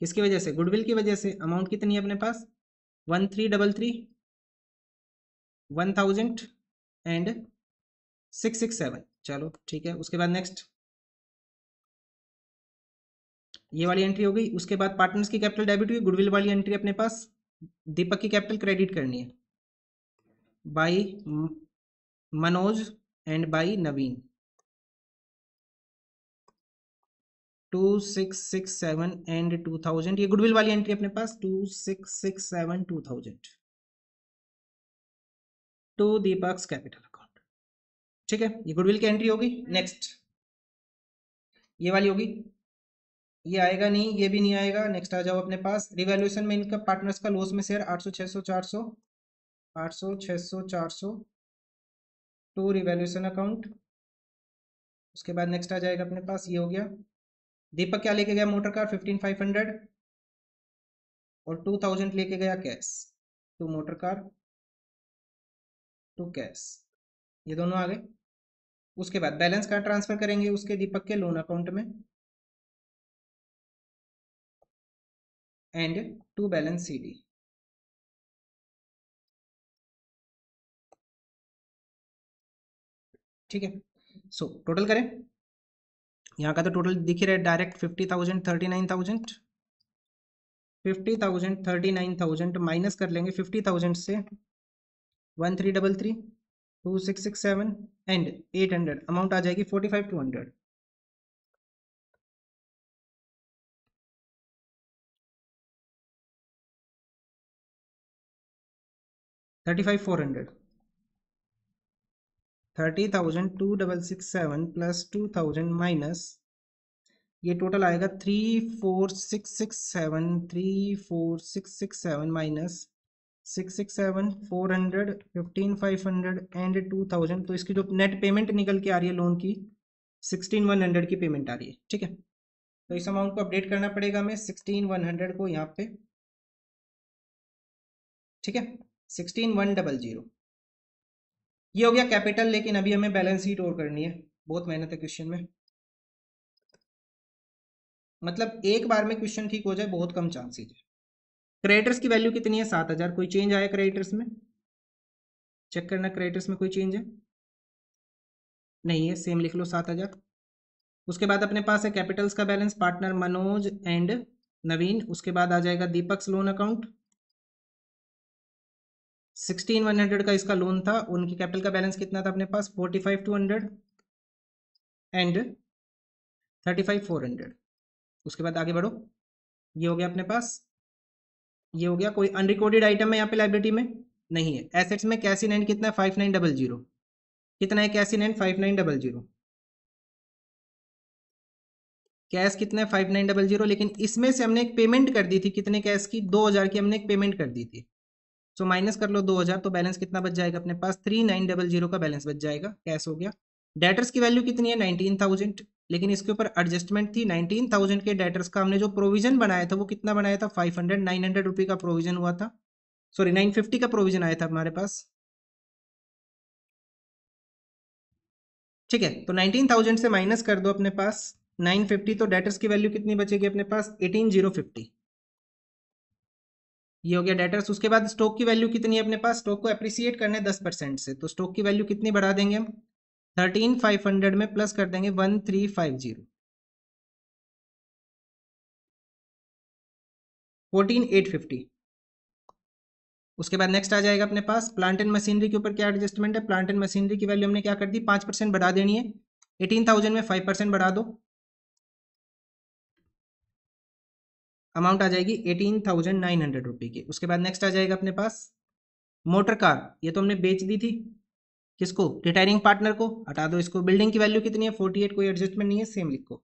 Speaker 1: किसकी वजह से, गुडविल की वजह से। अमाउंट कितनी है अपने पास, 1333, 1000 एंड 667, चलो ठीक है। उसके बाद नेक्स्ट ये वाली एंट्री हो गई। उसके बाद पार्टनर्स की कैपिटल डेबिट हुई, गुडविल वाली एंट्री अपने पास, दीपक की कैपिटल क्रेडिट करनी है by Manoj and by Naveen, 2667 and 2000, ये गुडविल वाली एंट्री अपने पास, 2667 2000 टू दीपक कैपिटल अकाउंट, ठीक है। ये गुडविल की एंट्री होगी। नेक्स्ट ये वाली होगी, ये आएगा नहीं, ये भी नहीं आएगा। नेक्स्ट आ जाओ अपने पास, रिवैल्यूएशन में इनका पार्टनर्स का लॉस में शेयर 800 600 400, 800 600 400 टू रिवैल्यूएशन अकाउंट। उसके बाद नेक्स्ट आ जाएगा अपने पास, ये हो गया। दीपक क्या लेके गया, मोटर कार 15,500 और 2000 लेके गया cash, to motor car to cash, ये दोनों आ गए। उसके बाद बैलेंस कार्ड ट्रांसफर करेंगे उसके दीपक के लोन अकाउंट में एंड टू बैलेंस सीडी, ठीक है। सो टोटल करें, यहाँ का तो टोटल दिख ही रहा है डायरेक्ट, 50,000 39,000, 50,000 39,000 माइनस कर लेंगे 50,000 से, 1333 2667 एंड 800, अमाउंट आ जाएगी 45,200, 35,400, 30,2667 प्लस 2,000 माइनस, ये टोटल आएगा 34,667, 34,667 माइनस 667 400 15,500 एंड 2,000, तो इसकी जो नेट पेमेंट निकल के आ रही है लोन की 16,100 की पेमेंट आ रही है, ठीक है। तो इस अमाउंट को अपडेट करना पड़ेगा हमें, 16,100 को यहाँ पे, ठीक है, 16,100। ये हो गया कैपिटल, लेकिन अभी हमें बैलेंस शीट और करनी है, बहुत मेहनत है क्वेश्चन में, मतलब एक बार में क्वेश्चन ठीक हो जाए बहुत कम चांसेज है। क्रेडिटर्स की वैल्यू कितनी है, 7,000, कोई चेंज आया क्रेडिटर्स में, चेक करना क्रेडिटर्स में कोई चेंज है, नहीं है, सेम लिख लो 7,000। उसके बाद अपने पास है कैपिटल्स का बैलेंस, पार्टनर मनोज एंड नवीन, उसके बाद आ जाएगा दीपक लोन अकाउंट, 16,100 का इसका लोन था, उनकी कैपिटल का बैलेंस कितना था अपने पास, 45,200 एंड 35,400। उसके बाद आगे बढ़ो, ये हो गया अपने पास, ये हो गया। कोई अनरिकॉर्डेड आइटम है यहाँ पे लाइबिलिटी में, नहीं है। एसेट्स में कैश इन हैंड कितना है, 5,900, कितना है कैश इन हैंड, 5,900, कैश कितना है 5,900, लेकिन इसमें से हमने एक पेमेंट कर दी थी, कितने कैश की, 2,000 की हमने एक पेमेंट कर दी थी, सो माइनस कर लो 2000, तो बैलेंस कितना बच जाएगा अपने पास, 3900 का बैलेंस बच जाएगा, कैश हो गया। डेटर्स की वैल्यू कितनी है, 19000, लेकिन इसके ऊपर एडजस्टमेंट थी 19000 के डेटर्स का हमने जो प्रोविजन बनाया था वो कितना बनाया था, 500, 900 रुपये का प्रोविजन हुआ था, सॉरी 950 का प्रोविजन आया था हमारे पास। ठीक है, तो 19000 से माइनस कर दो अपने पास 950, तो डेटर्स की वैल्यू कितनी बचेगी अपने पास, 18050। ये हो गया डेटर्स। उसके बाद स्टॉक की वैल्यू कितनी है अपने पास, स्टॉक को अप्रिसिएट करना है 10% से, तो स्टॉक की वैल्यू कितनी बढ़ा देंगे हम, 13500 में प्लस कर देंगे 1350, 14850। उसके बाद नेक्स्ट आ जाएगा अपने पास प्लांट एंड मशीनरी के ऊपर क्या एडजस्टमेंट है, प्लांट एंड मशीनरी की वैल्यू हमने क्या कर दी, 5% बढ़ा देनी है, 18000 में 5% बढ़ा दो, अमाउंट आ जाएगी 18900 रुपये की। उसके बाद नेक्स्ट आ जाएगा अपने पास मोटर कार, ये तो हमने बेच दी थी, किसको, रिटायरिंग पार्टनर को, हटा दो इसको। बिल्डिंग की वैल्यू कितनी है, 48, कोई एडजस्टमेंट नहीं है, सेम लिखो।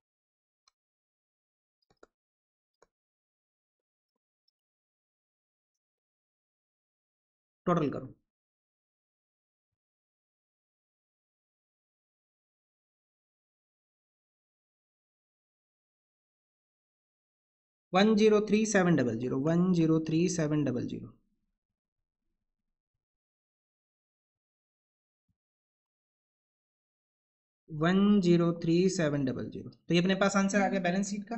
Speaker 1: टोटल करो, 103700, 103700। 103700, तो ये अपने पास आंसर आ गया बैलेंस शीट का।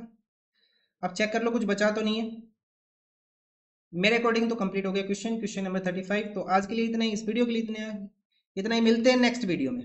Speaker 1: अब चेक कर लो कुछ बचा तो नहीं है। मेरे अकॉर्डिंग तो कंप्लीट हो गया क्वेश्चन, क्वेश्चन नंबर 35। तो आज के लिए इतना ही, इस वीडियो के लिए इतना ही, मिलते हैं नेक्स्ट वीडियो में।